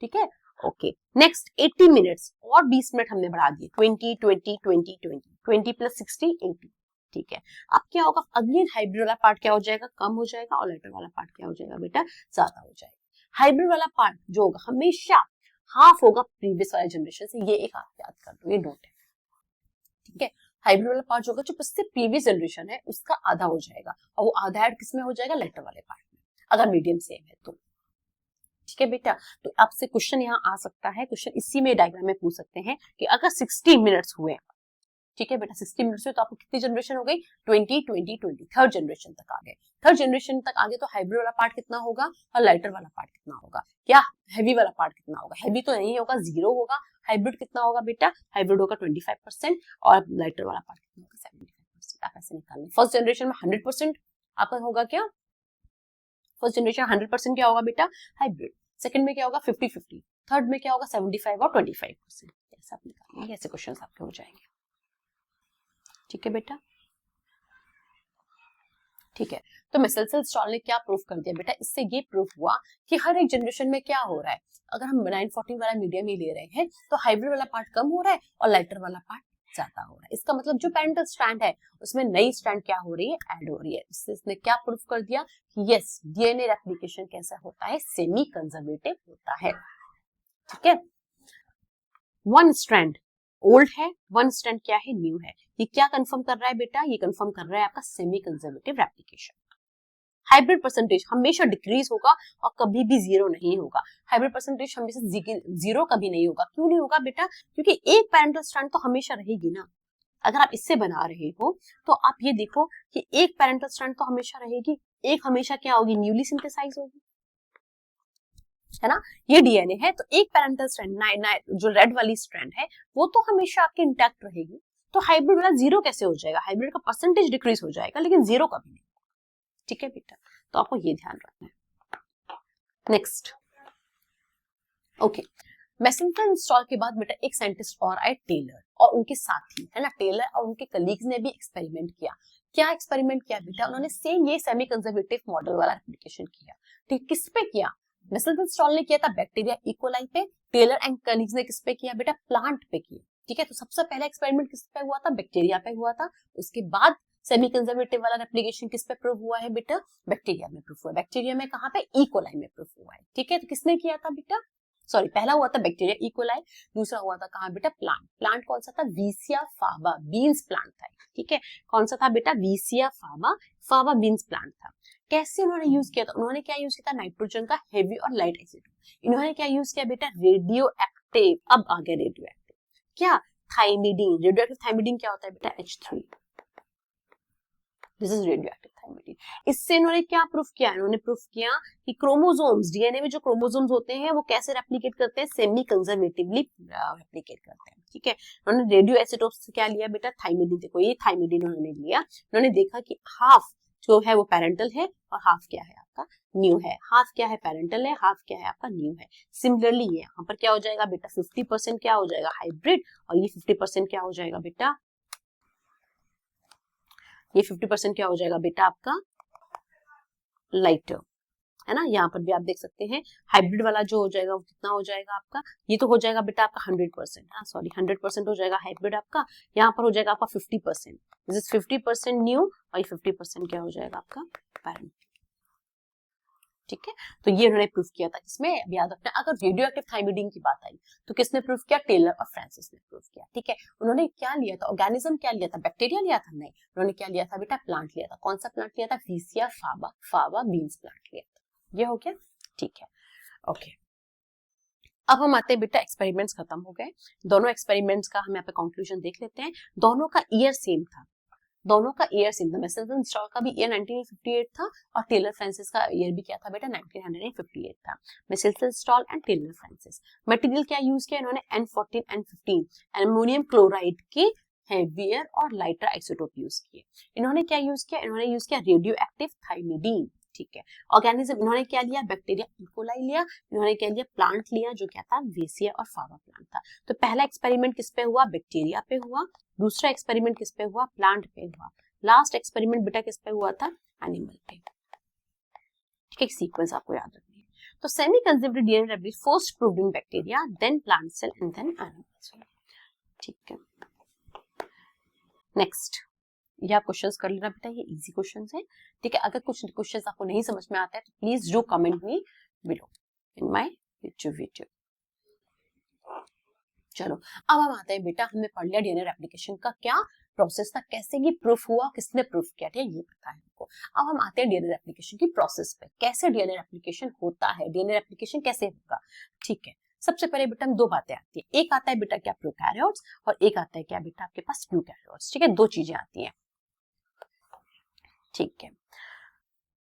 ठीक है, ओके। नेक्स्ट 80 मिनट्स और 20 मिनट हमने बढ़ा दिए, 20 20 20 20 20 + 60 80। ठीक है, अब क्या होगा? अगेन हाइब्रिड वाला पार्ट क्या हो जाएगा? कम हो जाएगा और लाइटर वाला पार्ट क्या हो जाएगा बेटा? ज्यादा हो जाएगा। हाइब्रिड वाला पार्ट जो होगा हमेशा हाफ होगा प्रीवियस वाले जनरेशन से, ये एक आप याद कर लो, ये नोट है। ठीक है, हाइब्रिड वाला पार्ट जो होगा जो उससे प्रीवियस जनरेशन है उसका आधा हो जाएगा, और वो आधा ऐड किसमें हो जाएगा? लाइटर वाले पार्ट में, अगर मीडियम सेम है तो। ठीक है बेटा, तो आपसे क्वेश्चन यहाँ आ सकता है, क्वेश्चन इसी में डायग्राम में पूछ सकते हैं कि अगर 60 मिनट्स हुए, ठीक है बेटा 60 मिनट्स हुए तो आपको कितनी जनरेशन हो गई? 20 20 20, थर्ड जनरेशन तक आ गए। थर्ड जनरेशन तक आगे तो हाइब्रिड वाला पार्ट कितना होगा और लाइटर वाला पार्ट कितना होगा? क्या हैवी वाला पार्ट कितना होगा? हैवी तो नहीं होगा, 0 होगा। हाइब्रिड कितना होगा बेटा? हाइब्रिड होगा 25% और लाइटर वाला पार्ट कितना होगा? 75%। आप ऐसे निकालना। फर्स्ट जनरेशन में 100% आपका होगा क्या? फर्स्ट जनरेशन 100% क्या होगा बेटा? हाइब्रिड। सेकंड में क्या होगा? 50-50। थर्ड में क्या होगा? 75 और 25%। ऐसा आप निकालेंगे, ऐसे क्वेश्चन आपके हो जाएंगे। ठीक है बेटा, ठीक है। तो मेसेल्सन स्टॉल ने क्या प्रूफ कर दिया बेटा? इससे ये प्रूफ हुआ कि हर एक जनरेशन में क्या हो रहा है, अगर हम 914 वाला मीडियम ही ले रहे हैं तो हाइब्रिड वाला पार्ट कम हो रहा है और लाइटर वाला पार्ट ज्यादा हो रहा है। इसका मतलब जो पेरेंटल स्ट्रैंड है उसमें नई स्ट्रैंड क्या हो रही है? ऐड हो रही है। इससे इसने क्या प्रूफ कर दिया कि यस, डीएनए रेप्लिकेशन कैसा होता है? सेमी कंजर्वेटिव होता है। ठीक है, वन स्ट्रैंड ओल्ड है, वन स्ट्रैंड क्या है? न्यू है। ये क्या कंफर्म कर रहा है बेटा? ये कंफर्म कर रहा है आपका semi conservative replication. Hybrid percentage हमेशा डिक्रीज होगा और कभी भी 0 नहीं होगा। हाइब्रिड परसेंटेज हमेशा 0 कभी नहीं होगा। क्यों नहीं होगा बेटा? क्योंकि एक पैरेंटल स्ट्रैंड तो हमेशा रहेगी ना। अगर आप इससे बना रहे हो तो आप ये देखो कि एक पैरेंटल स्ट्रैंड तो हमेशा रहेगी, एक हमेशा क्या होगी? न्यूली सिंथेसाइज होगी, है ना। ये डीएनए है तो एक पैरेंटल स्ट्रैंड जो रेड वाली स्ट्रैंड है वो तो हमेशा आपकी इंटैक्ट रहेगी। तो हाइब्रिड वाला 0 कैसे हो जाएगा? हाइब्रिड का परसेंटेज डिक्रीज हो जाएगा लेकिन 0 कभी नहीं। ठीक है बेटा, तो आपको ये ध्यान रखना है। नेक्स्ट, ओके, मेसेल्सन स्टॉल के बाद बेटा एक साइंटिस्ट और आए, टेलर और उनके साथी, है ना। टेलर और उनके कलीग्स ने भी एक्सपेरिमेंट किया। क्या एक्सपेरिमेंट किया बेटा? उन्होंने सेम ये सेमी कंजर्वेटिव मॉडल वाला एप्लीकेशन किया। ठीक, किस पे किया? मेसेल्सन स्टॉल ने किया था बैक्टीरिया इकोलाई पे, टेलर एंड कलीग्स ने किस पे किया बेटा? प्लांट पे किया। ठीक है, तो सबसे पहला एक्सपेरिमेंट किस पे हुआ था? बैक्टीरिया पे हुआ था। उसके बाद सेमी कंजर्वेटिव वाला रेप्लिकेशन किस पे प्रूव हुआ है बेटा? बैक्टीरिया में प्रूव हुआ है। बैक्टीरिया में कहां पे? इकोलाई में प्रूव हुआ है। ठीक है, तो किसने किया था बेटा? सॉरी, पहला हुआ था बैक्टीरिया इकोलाई, दूसरा हुआ था कहां बेटा? प्लांट। प्लांट कौन सा था? विसिया फाबा बीन्स प्लांट था। ठीक है, कौन सा था बेटा? विसिया फाबा बीन्स प्लांट था। कैसे उन्होंने यूज किया था? उन्होंने क्या यूज किया था? नाइट्रोजन का हेवी और लाइट एसिड। इन्होंने क्या यूज किया बेटा? Radio active. अब आ गया रेडियो एक्टिव, क्या? थाइमिडीन। रेडियो एक्टिव थाइमिडीन क्या होता है बेटा? H3। This is radio active thymidine. इससे इन्होंने क्या प्रूफ किया? इन्होंने प्रूफ किया कि क्रोमोसोम्स, डीएनए में जो क्रोमोसोम्स होते हैं वो कैसे रेप्लिकेट करते हैं? सेमी कंजर्वेटिवली रेप्लिकेट करते हैं। ठीक है, उन्होंने रेडियो आइसोटोप से क्या लिया बेटा? थाइमिडीन। देखो ये थाइमिडीन उन्होंने लिया। उन्होंने देखा कि हाफ जो है वो पैरेंटल है और हाफ क्या है आपका? न्यू है। हाफ क्या है? पैरेंटल है, हाफ क्या है आपका? न्यू है। सिमिलरली ये यहाँ पर क्या हो जाएगा बेटा? 50% क्या हो जाएगा? हाइब्रिड, और ये 50% क्या हो जाएगा बेटा? ये 50% क्या हो जाएगा बेटा आपका? लाइटर, है ना। यहाँ पर भी आप देख सकते हैं हाइब्रिड वाला जो हो जाएगा वो कितना हो जाएगा आपका? ये तो हो जाएगा बेटा आपका 100%, हाँ सॉरी 100% हो जाएगा हाइब्रिड आपका। यहाँ पर हो जाएगा आपका 50%। दिस इज 50% न्यू और 50% क्या हो जाएगा आपका? पैरेंट। ठीक है, तो ये उन्होंने प्रूफ किया था। इसमें याद रखना, अगर रेडियो एक्टिव थाइमिडीन की बात आई तो किसने प्रूफ किया? टेलर और फ्रांसिस ने प्रूफ किया। ठीक है, उन्होंने क्या लिया था? ऑर्गेनिज्म क्या लिया था? बैक्टीरिया लिया था? नहीं, उन्होंने क्या लिया था बेटा? प्लांट लिया था। कौन सा प्लांट लिया था? विसिया फाबा बीन्स प्लांट लिया था। ये हो गया। ठीक है, ओके। अब हम आते हैं बेटा, एक्सपेरिमेंट्स खत्म हो गए, दोनों एक्सपेरिमेंट्स का हम यहाँ पे कंक्लूजन देख लेते हैं। दोनों का ईयर सेम था, दोनों का ईयर सेम था। मेसेल्सन स्टॉल का भी ईयर 1958 था और टेलर फ्रांसिस का ईयर भी क्या था बेटा, 1958 था। Meselson Stahl and Taylor Francis. Material क्या यूज किया इन्होंने, N14 N15 एल्युमिनियम क्लोराइड के हेवियर और लाइटर आइसोटोप यूज किए। इन्होंने क्या यूज किया, इन्होंने यूज किया रेडियो एक्टिव थाइमिडीन, ठीक है। ऑर्गेनिज्म इन्होंने क्या लिया, बैक्टीरिया इकोलाई लिया। इन्होंने क्या लिया, प्लांट लिया जो क्या था, वेसिया और फावा प्लांट था। तो पहला एक्सपेरिमेंट किस पे हुआ, बैक्टीरिया पे हुआ। दूसरा एक्सपेरिमेंट किस पे हुआ, प्लांट पे हुआ। लास्ट एक्सपेरिमेंट बेटा किस पे हुआ था, एनिमल पे। ठीक है, सीक्वेंस आपको याद रखनी है। तो semi conservative DNA replication first proved in bacteria, then plant cell and then animal cell. ठीक है, नेक्स्ट ये आप क्वेश्चंस कर लेना बेटा, ये इजी क्वेश्चंस है। ठीक है, अगर कुछ क्वेश्चंस आपको नहीं समझ में आता है तो please do comment me below in my YouTube video. चलो अब हम आते हैं बेटा, हमने पढ़ लिया डीएनए रेप्लिकेशन का क्या प्रोसेस था, कैसे ये प्रूफ हुआ, किसने प्रूफ किया था, ये पता है हमको। अब हम आते हैं डीएनए रेप्लिकेशन की प्रोसेस पे, कैसे डीएनए रेप्लिकेशन होता है, डीएनए रेप्लिकेशन कैसे होगा। ठीक है, सबसे पहले बेटा हम दो बातें आती है, एक आता है बेटा क्या, प्रोकैरियोट्स, और एक आता है क्या बेटा आपके पास, यूकैरियोट्स। ठीक है, दो चीजें आती हैं। ठीक है,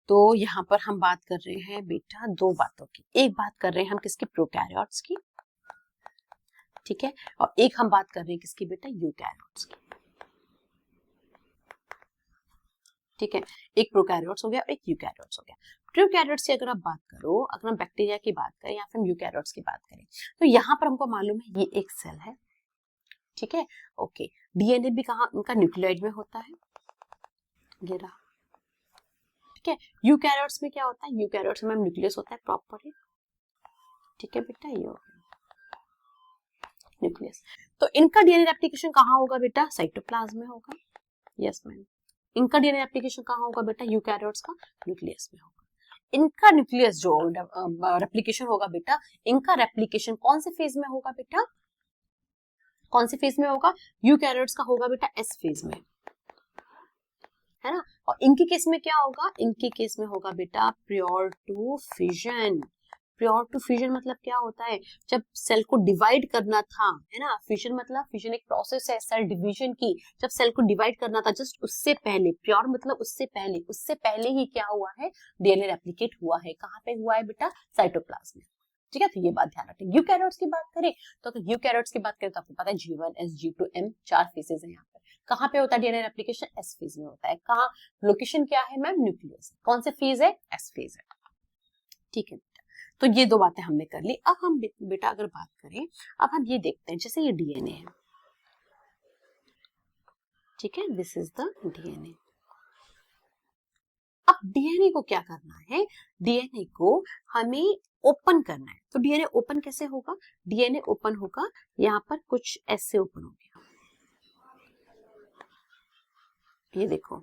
तो यहाँ पर हम बात कर रहे हैं बेटा दो बातों की, एक बात कर रहे हैं हम किसकी, प्रोकैरियोट्स की, ठीक है, और एक हम बात कर रहे हैं किसकी बेटा, यूकैरियोट्स की। ठीक है, एक प्रोकैरियोट्स हो गया और एक यूकैरियोट्स हो गया। प्रोकैरियोट्स की अगर आप बात करो, अगर हम बैक्टीरिया की बात करें या फिर हम यूकैरियोट्स की बात करें, तो यहाँ पर हमको मालूम है ये एक सेल है। ठीक है, ओके, डीएनए भी कहाँ, उनका न्यूक्लियोइड में होता है, ये रहा। ठीक है, यूकैरियोट्स में क्या होता है, यूकैरियोट्स में न्यूक्लियस होता है प्रॉपरली। ठीक है बेटा, ये हो न्यूक्लियस। तो इनका डीएनए रेप्लिकेशन कहाँ होगा बेटा, साइटोप्लाज्म में होगा। यस मैम, इनका डीएनए रेप्लिकेशन कहाँ होगा बेटा, यूकैरियोट्स का न्यूक्लियस में होगा। इनका न्यूक्लियस जो रेप्लिकेशन होगा बेटा, इनका रेप्लिकेशन कौन से फेज में होगा बेटा, कौन से फेज में होगा, यूकैरियोट्स का होगा बेटा एस फेज में, है ना। और इनके केस में क्या होगा, इनके केस में होगा बेटा prior to fission. Prior to fission मतलब क्या होता है, जब सेल को डिवाइड करना था, है ना, फिजन मतलब, फिजन एक प्रोसेस है सेल डिवीजन की, जब सेल को डिवाइड करना था जस्ट उससे पहले, प्योर मतलब उससे पहले ही क्या हुआ है, डीएनए रेप्लिकेट हुआ है। कहाँ पे हुआ है बेटा, साइटोप्लाज्म में। ठीक है, तो ये बात ध्यान रखें। यूकैरियोट्स की बात करें तो अगर यूकैरियोट्स की बात करें तो आपको पता है G1 S G2 M 4 phases है यहाँ पर। कहाँ पे होता है डीएनए रेप्लिकेशन, एस फेज में होता है। कहाँ, लोकेशन क्या है मैम, न्यूक्लियस। कौन से फेज है, एस फेज है। ठीक है, तो ये दो बातें हमने कर ली। अब हम बेटा अगर बात करें, अब हम ये देखते हैं, जैसे ये डीएनए है, ठीक है, दिस इज द डीएनए। अब डीएनए को क्या करना है, डीएनए को हमें ओपन करना है। तो डीएनए ओपन कैसे होगा, डीएनए ओपन होगा यहाँ पर कुछ ऐसे ओपन हो गया, ये देखो,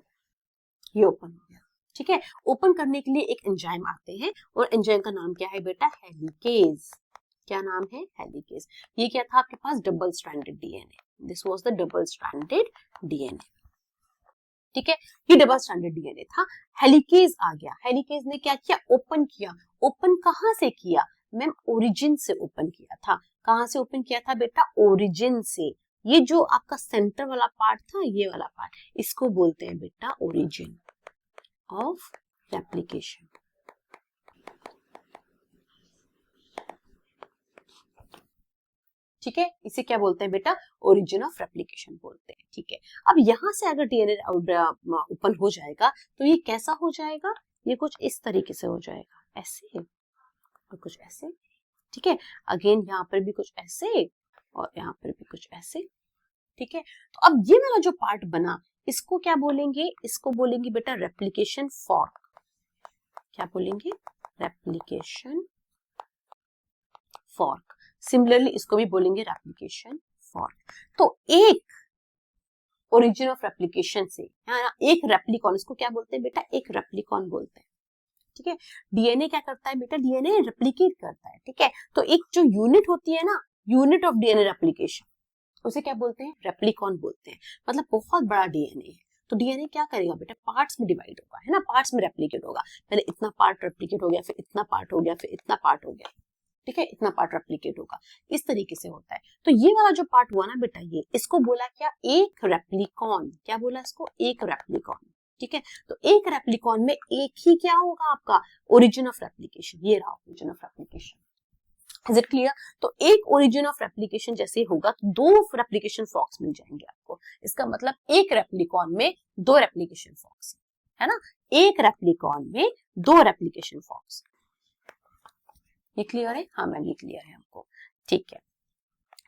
ये ओपन हो गया। ठीक है, ओपन करने के लिए एक एंजाइम आते हैं और एंजाइम का नाम क्या है बेटा, हेलिकेज। क्या नाम है, हेलिकेज। ये क्या था आपके पास, double stranded DNA, this was the double stranded DNA. ठीक है, ये डबल स्ट्रैंडेड डीएनए था, हेलिकेज आ गया। हेलिकेज ने क्या किया, ओपन किया। ओपन कहां से किया मैम, ओरिजिन से ओपन किया था। कहां से ओपन किया था बेटा, ओरिजिन से। ये जो आपका सेंटर वाला पार्ट था, ये वाला पार्ट, इसको बोलते हैं बेटा ओरिजिन ऑफ रेप्लिकेशन। ठीक है, इसे क्या बोलते हैं बेटा, ओरिजिन ऑफ रेप्लिकेशन बोलते हैं। ठीक है, अब यहां से अगर डीएनए ओपन हो जाएगा तो ये कैसा हो जाएगा, ये कुछ इस तरीके से हो जाएगा, ऐसे और कुछ ऐसे। ठीक है, अगेन यहाँ पर भी कुछ ऐसे और यहाँ पर भी कुछ ऐसे। ठीक है, तो अब ये वाला जो पार्ट बना, इसको क्या बोलेंगे, इसको बोलेंगे बेटा रेप्लिकेशन फॉर्क। क्या बोलेंगे, रेप्लिकेशन फॉर्क। सिमिलरली इसको भी बोलेंगे रेप्लिकेशन फॉर्क। तो एक ओरिजिन ऑफ रेप्लिकेशन से, एक रेप्लिकॉन, इसको क्या बोलते हैं बेटा, एक रेप्लिकॉन बोलते हैं। ठीक है, डीएनए क्या करता है बेटा, डीएनए रेप्लिकेट करता है। ठीक है, तो एक जो यूनिट होती है ना, यूनिट ऑफ डीएनए रेप्लिकेशन, उसे क्या बोलते हैं, रेप्लिकॉन बोलते हैं। मतलब बहुत बड़ा डीएनए है, तो डीएनए क्या करेगा बेटा, पार्ट्स में डिवाइड होगा, है ना, पार्ट्स में रेप्लिकेट होगा। पहले इतना पार्ट रेप्लिकेट हो गया, फिर इतना पार्ट हो गया, फिर इतना पार्ट हो गया। ठीक है, इतना पार्ट रेप्लिकेट होगा, इस तरीके से होता है। तो ये वाला जो पार्ट हुआ ना बेटा, ये इसको बोला क्या, एक रेप्लिकॉन। क्या बोला इसको, एक रेप्लिकॉन। ठीक है, तो एक रेप्लिकॉन में एक ही क्या होगा आपका, ओरिजिन ऑफ रेप्लिकेशन। ये रहा origin of replication. Is it clear? तो एक ओरिजिन ऑफ रेप्लिकेशन जैसे होगा तो दो रेप्लिकेशन फॉर्क्स मिल जाएंगे आपको। इसका मतलब एक रेप्लिकॉन में दो रेप्लिकेशन फॉर्क्स, है ना, एक रेप्लिकॉन में दो रेप्लिकेशन फॉर्क्स। ये क्लियर है? हाँ मैम, ये क्लियर है हमको। ठीक है,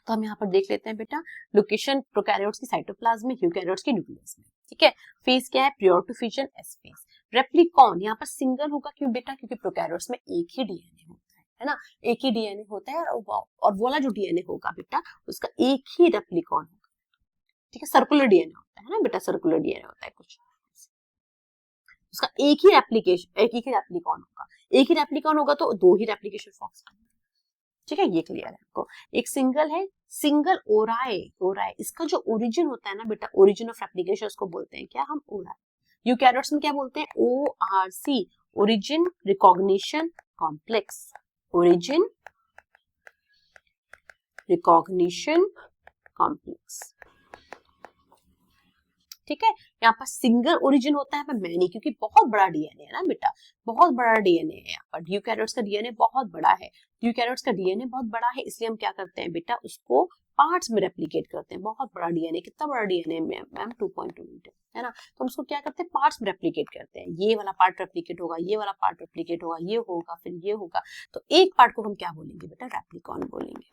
तो हम यहाँ पर देख लेते हैं बेटा, लोकेशन प्रोकैरियोट्स की साइटोप्लाज्म में, यूकैरियोट्स की न्यूक्लियस में। ठीक है, फेज क्या है, prior to fission, S phase. Replicon यहाँ पर सिंगल होगा, क्यों बेटा, क्योंकि प्रोकैरियोट्स में एक ही डीएनए होता है ना, एक ही डीएनए होता है, और वो वाला जो डीएनए होगा बेटा, उसका एक ही रेप्लिकॉन होगा। ठीक है, सर्कुलर डीएनए होता है ना बेटा, सर्कुलर डीएनए होता है कुछ, उसका एक ही रेप्लिकेशन, एक ही रेप्लिकॉन होगा। एक ही रेप्लिकॉन होगा तो दो ही रेप्लिकेशन फॉर्क्स। ठीक है, ये क्लियर है आपको। एक सिंगल है, सिंगल ओराई। ओराई इसका जो ओरिजिन होता है ना बेटा, ओरिजिन ऑफ रेप्लिकेशन उसको बोलते हैं क्या, हम ओराई। यूकैरियोट्स में क्या बोलते हैं, ORC, origin recognition complex. Origin recognition complex. ठीक है, यहाँ पर सिंगल ओरिजिन होता है, मैनी, क्योंकि बहुत बड़ा डीएनए है ना बेटा, बहुत बड़ा डीएनए है यहाँ पर। यूकैरियोट्स का डीएनए बहुत बड़ा है, यूकैरियोट्स का डीएनए बहुत बड़ा है, इसलिए हम क्या करते हैं बेटा, उसको पार्ट्स में रेप्लिकेट करते हैं। बहुत बड़ा डीएनए, कितना बड़ा डीएनए मैम, 2.2 मीटर, है ना, तो हम उसको क्या करते हैं, पार्ट्स में रेप्लिकेट करते हैं। ये वाला पार्ट रेप्लिकेट होगा, ये वाला पार्ट रेप्लिकेट होगा, ये होगा, फिर ये होगा, तो एक पार्ट को हम क्या बोलेंगे बेटा, रेप्लिकॉन बोलेंगे।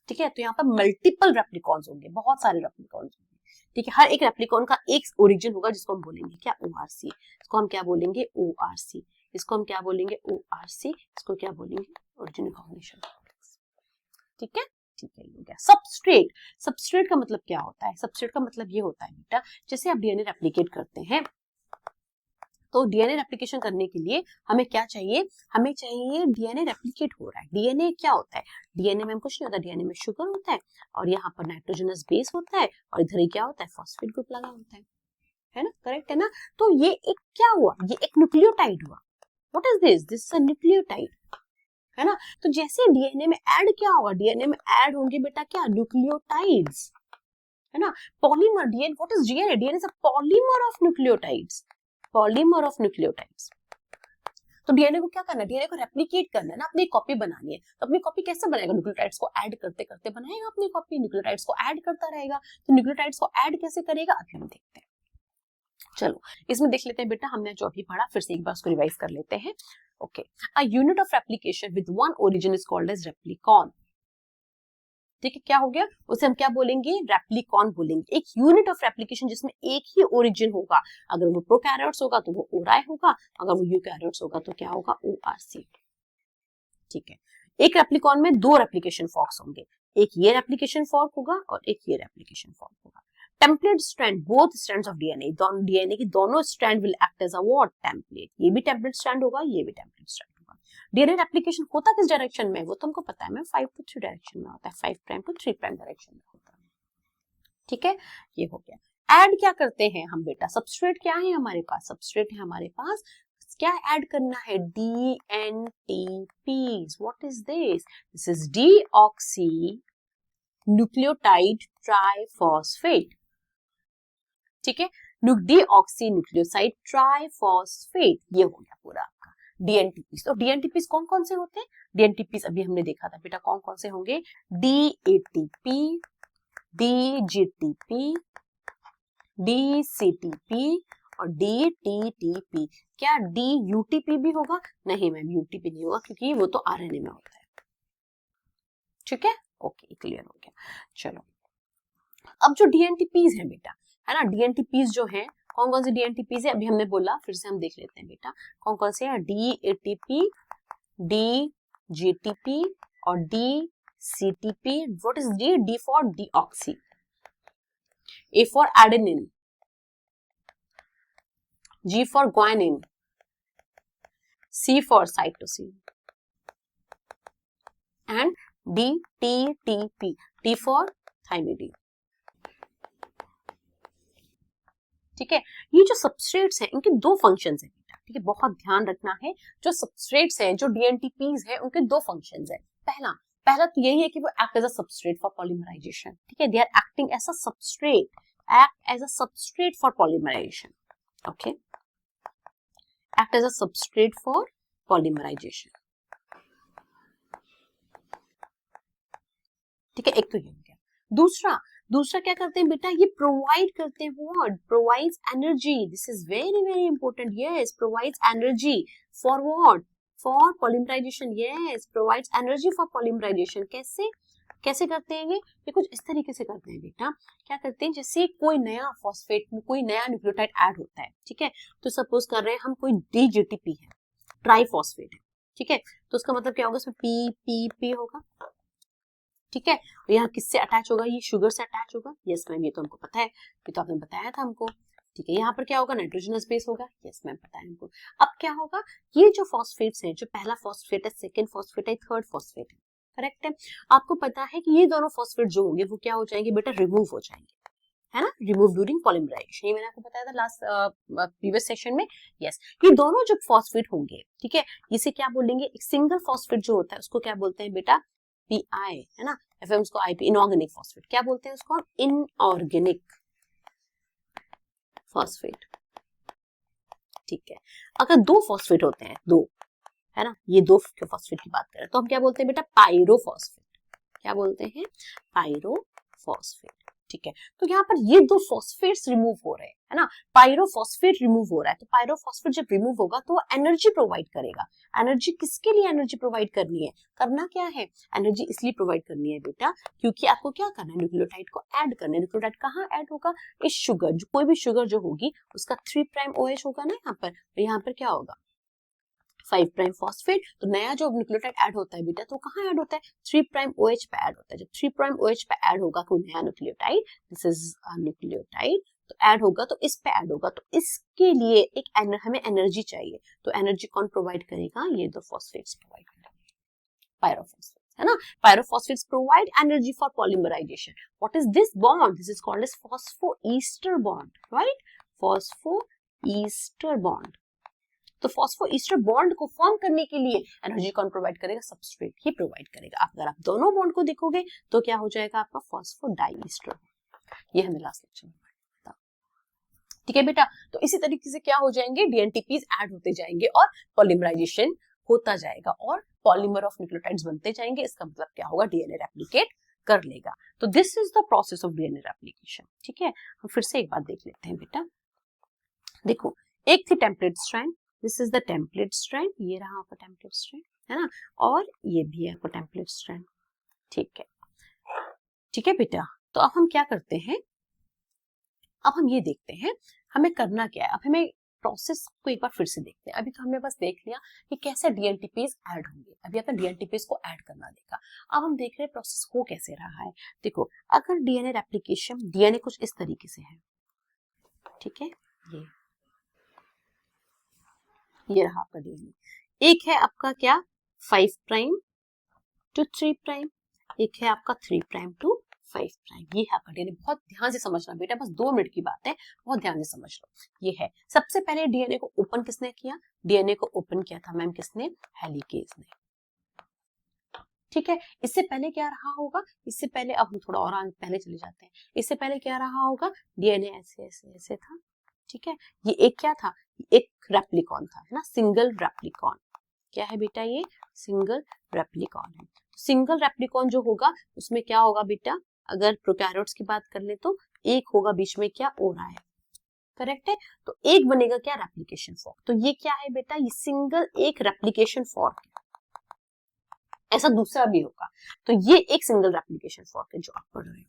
ठीक है, तो यहाँ पर मल्टीपल रेप्लिकॉन्स होंगे, बहुत सारे रेप्लिकॉन्स होंगे। ठीक है, हर एक रेप्लिकॉन का एक ओरिजिन होगा, जिसको हम बोलेंगे क्या, ORC। इसको हम क्या बोलेंगे, ORC। इसको हम क्या बोलेंगे, ORC। इसको क्या बोलेंगे, ओरिजिन रिकॉग्निशन। ठीक है, ठीक है, ये हो गया। सबस्ट्रेट, सबस्ट्रेट का मतलब क्या होता है, सबस्ट्रेट का मतलब ये होता है बेटा, जैसे आप डीएनए रेप्लिकेट करते हैं, तो डीएनए रेप्लिकेशन करने के लिए हमें क्या चाहिए, हमें चाहिए डीएनए रेप्लिकेट हो रहा है। डीएनए क्या होता है, डीएनए में कुछ नहीं होता, डीएनए में शुगर होता है, और यहाँ पर नाइट्रोजनस बेस होता है, और इधर ही क्या होता है, फॉस्फेट ग्रुप लगा होता है ना, करेक्ट है ना। तो ये एक क्या हुआ, ये एक न्यूक्लियोटाइड हुआ। What is this, this is a nucleotide, है ना। तो जैसे डीएनए में ऐड क्या होगा, डीएनए में ऐड होंगे बेटा क्या, न्यूक्लियोटाइड्स, है ना। Polymer, DNA, what is DNA, DNA is a polymer of nucleotides, polymer of nucleotides. तो डीएनए को क्या करना है, डीएनए को रेप्लिकेट करना है ना, अपनी कॉपी बनानी है। तो अपनी कॉपी कैसे बनाएगा, न्यूक्लियोटाइड्स को ऐड करते करते बनाएगा अपनी कॉपी, न्यूक्लियोटाइड्स को ऐड करता रहेगा। तो न्यूक्लियोटाइड्स को ऐड कैसे करेगा, अभी हम देखते हैं। चलो इसमें देख लेते हैं बेटा, हमने जो अभी पढ़ा फिर से एक बार उसको रिवाइज कर लेते हैं। Okay, a unit of replication with one origin is called as replicon. ठीक है, क्या हो गया, उसे हम क्या बोलेंगे, रेप्लिकॉन बोलेंगे। एक यूनिट ऑफ रेप्लिकेशन जिसमें एक ही ओरिजिन होगा, अगर वो प्रोकैरियोट्स होगा तो वो ओराई होगा, अगर वो यूकैरियोट्स होगा तो क्या होगा, ORC। ठीक है, एक रेप्लिकॉन में दो रेप्लिकेशन फॉर्क्स होंगे, एक ये रेप्लिकेशन फॉर्क होगा और एक ये रेप्लिकेशन फॉर्क होगा। Template strand, both strands of DNA, दोनों डीएनए की दोनों strand will act as a what, template. ये भी टेम्पलेट स्ट्रैंड होगा, ये भी टेम्पलेट स्ट्रैंड होगा। डीएनए रेप्लिकेशन होता किस डायरेक्शन में, वो तो हमको पता है, मैं 5 to 3 डायरेक्शन में होता है, 5 प्राइम to 3 प्राइम डायरेक्शन में होता है। ठीक है, ये हो गया। ऐड क्या करते हैं हम बेटा, सबस्ट्रेट क्या है हमारे पास, सबस्ट्रेट है हमारे पास, क्या ऐड करना है, DNTPs। What is this, this is deoxy nucleotide triphosphate. ठीक है, डीऑक्सी न्यूक्लियोसाइड ट्राइफॉस्फेट, ये हो गया पूरा आपका डीएनटीपीस। तो डीएनटीपीस कौन कौन से होते हैं, डीएनटीपीस अभी हमने देखा था बेटा, कौन कौन से होंगे, DATP, DGTP, DCTP और DTTP। क्या DUTP भी होगा, नहीं मैम UTP नहीं होगा, क्योंकि वो तो आरएनए में होता है। ठीक है, ओके, क्लियर हो गया। चलो अब जो डीएनटीपीस है बेटा, है ना, डीएनटीपीस जो है, कौन कौन से डीएनटीपीस है, अभी हमने बोला, फिर से हम देख लेते हैं बेटा, कौन कौन से है, DATP, DGTP और DCTP। What is D, D for deoxy, A for adenine, G for guanine, C for cytosine and DTTP, T for thymidine। ठीक है, ये जो सबस्ट्रेट्स हैं इनके दो फंक्शंस हैं बेटा, ठीक है, बहुत ध्यान रखना है। जो सबस्ट्रेट्स हैं, जो डीएनटीपीज है, उनके दो फंक्शंस है। पहला तो यही है कि वो act as a substrate for polymerisation, ठीक है, they are acting as a substrate, act as a substrate for polymerisation, okay, act as a substrate for polymerisation, ठीक है, एक तो ये हो गया। दूसरा क्या करते हैं बेटा, ये प्रोवाइड करते हैं, what, provides energy, this is very very important, yes, provides energy for what, for polymerisation, yes, provides energy for polymerisation. कैसे करते हैं ये कुछ इस तरीके से करते हैं बेटा। क्या करते हैं, जैसे कोई नया फॉस्फेट में कोई नया न्यूक्लियोटाइड ऐड होता है, ठीक है, तो सपोज कर रहे हैं हम कोई डीजीटीपी है, ट्राइफॉस्फेट है, ठीक है, तो उसका मतलब क्या होगा, इसमें पी पी पी होगा, ठीक है, और यहाँ किससे अटैच होगा, ये शुगर से अटैच होगा, यस मैम, ये तो हमको पता है, ये तो आपने बताया था हमको, ठीक है, यहाँ पर क्या होगा, नाइट्रोजनस बेस होगा, यस मैम पता है हमको। अब क्या होगा, ये जो फॉस्फेट्स हैं, जो पहला फॉस्फेट है, सेकंड फॉस्फेट है, थर्ड फॉस्फेट है, करेक्ट है, आपको पता है कि ये दोनों फॉस्फेट जो होंगे वो क्या हो जाएंगे बेटा, रिमूव हो जाएंगे, है ना, रिमूव ड्यूरिंग पॉलीमराइजेशन, ये मैंने आपको बताया था लास्ट प्रीवियस सेशन में, यस, ये दोनों जो फॉस्फेट होंगे, ठीक है, इसे क्या बोलेंगे, एक सिंगल फॉस्फेट जो होता है उसको क्या बोलते हैं बेटा, पीआई, है ना, फिर उसको आईपी, इनऑर्गेनिक फॉस्फेट, क्या बोलते हैं उसको, इनऑर्गेनिक फॉस्फेट, ठीक है। अगर दो फॉस्फेट होते हैं, दो, है ना, ये दो फॉस्फेट की बात करें तो हम क्या बोलते हैं बेटा, पायरोफॉस्फेट, क्या बोलते हैं, पायरोफॉस्फेट, ठीक है। तो यहाँ पर ये दो फॉस्फेट्स रिमूव हो रहे हैं, है ना, पायरोफॉस्फेट रिमूव हो रहा है, तो पायरोफॉस्फेट जब रिमूव होगा तो वो एनर्जी प्रोवाइड करेगा। एनर्जी किसके लिए एनर्जी प्रोवाइड करनी है, करना क्या है, एनर्जी इसलिए प्रोवाइड करनी है बेटा क्योंकि आपको क्या करना है, न्यूक्लियोटाइड को ऐड करना है। न्यूक्लियोटाइड कहाँ ऐड होगा, इस शुगर, जो कोई भी शुगर जो होगी उसका 3' OH होगा ना यहाँ पर, और यहाँ पर क्या होगा 5' फॉस्फेट, तो नया जो न्यूक्लियोटाइड ऐड होता है बेटा तो कहाँ ऐड होता है, 3' OH पे ऐड होता है। जब 3' OH पे ऐड होगा कोई नया न्यूक्लियोटाइड, दिस इज न्यूक्लियोटाइड, तो ऐड होगा तो इस पे ऐड होगा, तो इसके लिए एक हमें एनर्जी चाहिए, तो एनर्जी कौन प्रोवाइड करेगा, ये दो फॉस्फेट्स प्रोवाइड करेगा, पायरोफॉस्फेट, है ना, pyrophosphates provide energy for polymerisation. What is this bond, this is called as phosphoester bond, right, phosphoester bond. तो फॉस्फोईस्टर बॉन्ड को फॉर्म करने के लिए एनर्जी कौन प्रोवाइड करेगा, सबस्ट्रेट ही प्रोवाइड करेगा। अगर आप दोनों बॉन्ड को देखोगे तो क्या हो जाएगा आपका फॉस्फोडाइईस्टर, ये हमें लास्ट लेक्चर में पढ़ा, ठीक है बेटा। तो इसी तरीके से क्या हो जाएंगे, डीएनटीपीज ऐड होते जाएंगे और पॉलीमराइजेशन होता जाएगा और पॉलीमर ऑफ न्यूक्लियोटाइड्स बनते जाएंगे। इसका मतलब क्या होगा, डीएनए रेप्लिकेट कर लेगा। तो this is the process of DNA replication, ठीक है। हम फिर से एक बात देख लेते हैं बेटा, देखो एक थी template strand, this is the template strand, ये रहा आपका टेम्पलेट स्ट्रैंड, है ना, और ये भी है आपका टेम्पलेट स्ट्रैंड, ठीक है, ठीक है बेटा। तो अब हम क्या करते हैं, अब हम ये देखते हैं हमें करना क्या है। अब हमें प्रोसेस को एक बार फिर से देखते हैं। अभी तो हमने बस देख लिया कि कैसे डीएनटीपीज ऐड होंगे, अभी आपने डीएनटीपीज को ऐड करना देखा। अब हम देख रहे हैं प्रोसेस हो कैसे रहा है। देखो अगर डीएनए रेप्लिकेशन, डीएनए कुछ इस तरीके से है, ठीक है, ये रहा आपका डीएनए। एक है आपका क्या 5' to 3', एक है आपका 3' to 5', ये है आपका डीएनए। बहुत ध्यान से समझना बेटा, बस 2 मिनट की बात है, बहुत ध्यान से समझ लो। ये है, सबसे पहले डीएनए को ओपन किसने किया, डीएनए को ओपन किया था मैम किसने, हेलिकेज ने, ठीक है। इससे पहले क्या रहा होगा, इससे पहले, अब हम थोड़ा और पहले चले जाते हैं, इससे पहले क्या रहा होगा, डीएनए ऐसे ऐसे ऐसे था, ठीक है। ये एक क्या था, एक रेप्लिकॉन था, है ना, सिंगल रेप्लिकॉन। क्या है बेटा, ये सिंगल रेप्लिकॉन है। सिंगल रेप्लिकॉन जो होगा उसमें क्या होगा बेटा, अगर प्रोकैरियोट्स की बात कर ले तो एक होगा बीच में क्या ओरा, करेक्ट है। तो एक बनेगा क्या, रेप्लिकेशन फॉर्क। तो ये क्या है बेटा, ये सिंगल एक रेप्लिकेशन फॉर्क है। ऐसा दूसरा भी होगा, तो ये एक सिंगल रेप्लिकेशन फॉर्क है जो आप पढ़ रहे हो,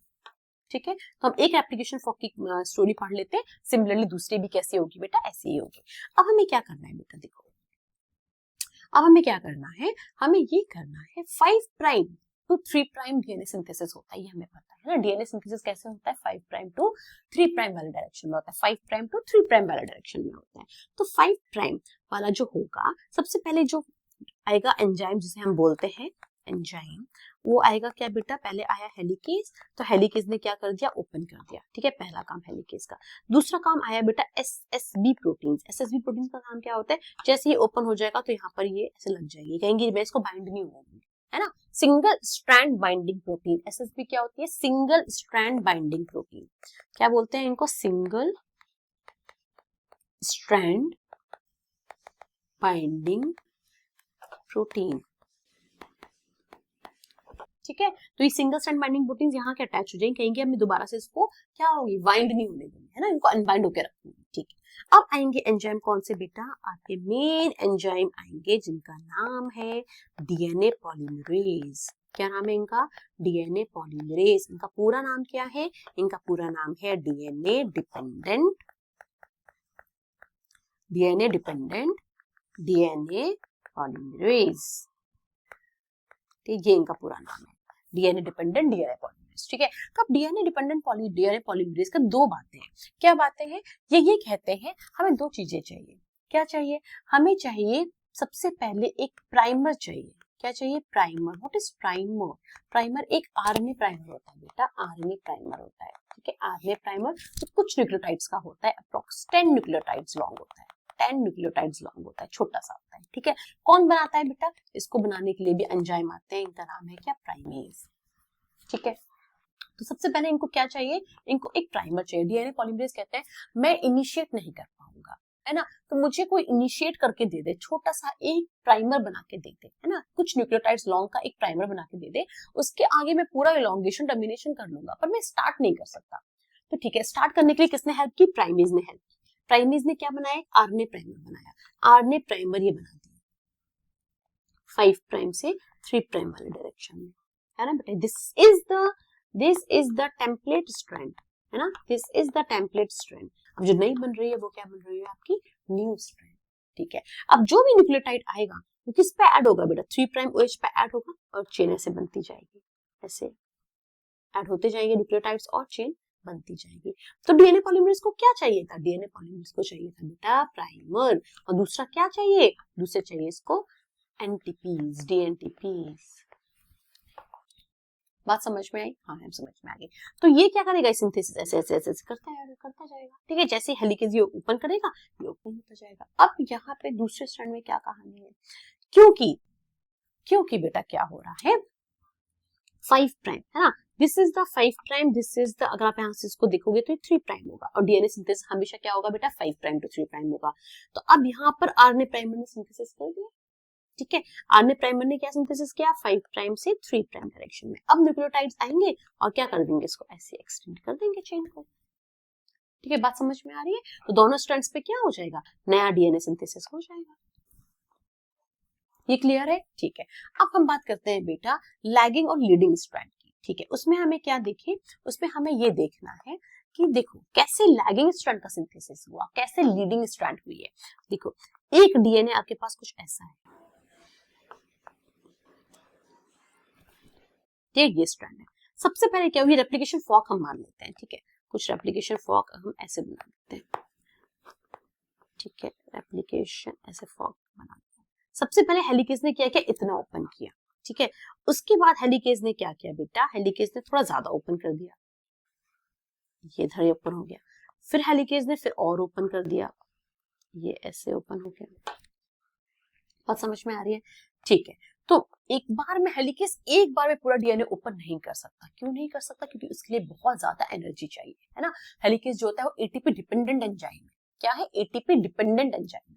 ठीक है। तो हम एक एप्लीकेशन फॉर्क की स्टोरी पढ़ लेते हैं, सिमिलरली दूसरी भी कैसी होगी बेटा, ऐसी ही होगी। अब हमें क्या करना है बेटा, देखो अब हमें क्या करना है, हमें ये करना है 5' to 3' डीएनए सिंथेसिस होता है, ये हमें पता है ना। डीएनए सिंथेसिस कैसे होता है, 5' to 3' वाले डायरेक्शन में होता है, 5' to 3' वाले डायरेक्शन में होता है। तो 5' वाला जो होगा, सबसे पहले जो आएगा एंजाइम जिसे हम बोलते हैं एंजाइम, वो आएगा क्या बेटा, पहले आया हेलिकेज, तो हेलिकेज ने क्या कर दिया, ओपन कर दिया, ठीक है, पहला काम हेलिकेज का। दूसरा काम आया बेटा एसएसबी प्रोटीन्स। एसएसबी प्रोटीन्स का काम क्या होता है, जैसे ये ओपन हो जाएगा तो यहाँ पर ये ऐसे लग जाएगी, कहेंगे मैं इसको बाइंड नहीं होने दूंगी, है ना, single strand binding protein. SSB क्या होती है, सिंगल स्ट्रैंड बाइंडिंग प्रोटीन। क्या बोलते हैं इनको, सिंगल स्ट्रैंड बाइंडिंग प्रोटीन, ठीक है। तो ये सिंगल स्ट्रैंड बाइंडिंग प्रोटीन्स यहाँ के अटैच हो जाएंगे, कहेंगे हमें दोबारा से इसको क्या होगी, बाइंड नहीं होने देंगे, है ना, इनको अनबाइंड होकर रखेंगे, ठीक है। अब आएंगे एंजाइम कौन से बेटा, आपके मेन एंजाइम आएंगे जिनका नाम है डीएनए पॉलीमरेज। क्या नाम है इनका, डीएनए पॉलीमरेज। इनका पूरा नाम क्या है, इनका पूरा नाम है डीएनए डिपेंडेंट डीएनए पॉलीमरेज, ठीक, ये इनका पूरा नाम है, डीएनए डिपेंडेंट डीएनए पॉलीमरेज, ठीक है। तो अब डीएनए डिपेंडेंट डीएनए पॉलीमरेज का दो बातें हैं। क्या बातें हैं, ये कहते हैं हमें दो चीजें चाहिए। क्या चाहिए, हमें चाहिए सबसे पहले एक प्राइमर चाहिए। क्या चाहिए, primer. What is primer, primer एक आरएनए प्राइमर होता है बेटा, आरएनए प्राइमर होता है, ठीक है, आरएनए प्राइमर जो कुछ न्यूक्लियोटाइड्स का होता है, अप्रॉक्स 10 न्यूक्लियोटाइड्स लॉन्ग होता है, 10 न्यूक्लियोटाइड्स लॉन्ग होता है, छोटा सा होता है, ठीक है। कौन बनाता है बेटा, इसको बनाने के लिए भी एंजाइम आते हैं, इनका नाम है क्या, प्राइमेज, ठीक है। तो सबसे पहले इनको क्या चाहिए, इनको एक प्राइमर चाहिए। डीएनए पॉलीमरेज कहते हैं मैं इनिशिएट नहीं कर पाऊंगा, है ना, तो मुझे कोई इनिशिएट करके दे दे, छोटा सा एक प्राइमर बना के दे दे, है ना, कुछ न्यूक्लियोटाइड्स लॉन्ग का एक प्राइमर बना के दे दे, उसके आगे मैं पूरा इलॉन्गेशन टर्मिनेशन कर लूंगा, पर मैं स्टार्ट नहीं कर सकता। तो ठीक है, स्टार्ट करने के लिए किसने हेल्प की, प्राइमेज ने हेल्प की। प्राइमेज ने क्या बनाया, आरएनए प्राइमर बनाया, आरएनए प्राइमर ये बना दिया 5 प्राइम से 3 प्राइम वाले डायरेक्शन में, है ना बेटा। This is the template strand, है ना, this is the template strand. अब जो नई बन रही है वो क्या बन रही है, आपकी न्यू स्ट्रैंड, ठीक है। अब जो भी न्यूक्लियोटाइड आएगा वो किस पे ऐड होगा बेटा, 3 प्राइम OH पे ऐड होगा और चेन ऐसे बनती जाएगी, ऐसे ऐड होते जाएंगे न्यूक्लियोटाइड्स और चेन बनती जाएगी। तो डीएनए पॉलीमरेज को क्या चाहिए था, डीएनए पॉलीमरेज को चाहिए था बेटा प्राइमर, और दूसरा क्या चाहिए, दूसरे चाहिए इसको एनटीपीज, डीएनटीपीज। बात समझ में आई, हाँ मैम समझ में आ गई। तो ये क्या करेगा, सिंथेसिस ऐसे ऐसे ऐसे करता जाएगा, ठीक है, जैसे हेलिकेज ये ओपन करेगा ये ओपन होता जाएगा। अब यहाँ पे दूसरे स्ट्रैंड में क्या कहानी है, क्योंकि बेटा क्या हो रहा है, 5 प्राइम, है ना, this is the 5 prime, this is the, अगर आप यहाँ से इसको देखोगे तो ये 3 प्राइम होगा, और डीएनए सिंथेसिस हमेशा क्या होगा बेटा, 5 प्राइम टू 3 प्राइम होगा। तो अब यहाँ पर आरएनए प्राइमर ने सिंथेसिस कर दिया, ठीक है, आरएनए प्राइमर ने क्या सिंथेसिस किया, 5 प्राइम से 3 प्राइम डायरेक्शन में। अब न्यूक्लियोटाइड्स आएंगे और क्या कर देंगे, इसको ऐसे एक्सटेंड कर देंगे चेन को, ठीक है, बात समझ में आ रही है। तो दोनों स्ट्रैंड्स पे क्या हो जाएगा, नया डीएनए सिंथेसिस हो जाएगा। ये क्लियर है, ठीक है। अब हम बात करते हैं बेटा लैगिंग और लीडिंग स्ट्रैंड की, ठीक है। उसमें हमें क्या देखें, उसमें हमें ये देखना है कि देखो कैसे लैगिंग स्ट्रैंड का सिंथेसिस हुआ, कैसे लीडिंग स्ट्रैंड हुई है। देखो एक डीएनए आपके पास कुछ ऐसा है, ये स्ट्रैंड है। सबसे पहले क्या हुई, रेप्लिकेशन फॉर्क हम मान लेते हैं, ठीक है, कुछ रेप्लिकेशन फॉर्क हम ऐसे बना देते हैं, ठीक है, रेप्लिकेशन ऐसे फॉर्क बना देते हैं। सबसे पहले हेलिकेज ने क्या किया, इतना ओपन किया, ठीक है। उसके बाद हेलिकेज ने क्या किया बेटा, हेलिकेज ने थोड़ा ज्यादा ओपन कर दिया, ये इधर ओपन हो गया, फिर हेलिकेज ने फिर और ओपन कर दिया, ये ऐसे ओपन हो गया। बात समझ में आ रही है, ठीक है। तो एक बार में हेलिकेज एक बार में पूरा डीएनए ओपन नहीं कर सकता, क्यों नहीं कर सकता, क्योंकि उसके लिए बहुत ज्यादा एनर्जी चाहिए, है ना। हेलिकेज जो होता है वो एटीपी डिपेंडेंट एंजाइम है, क्या है, एटीपी डिपेंडेंट एंजाइम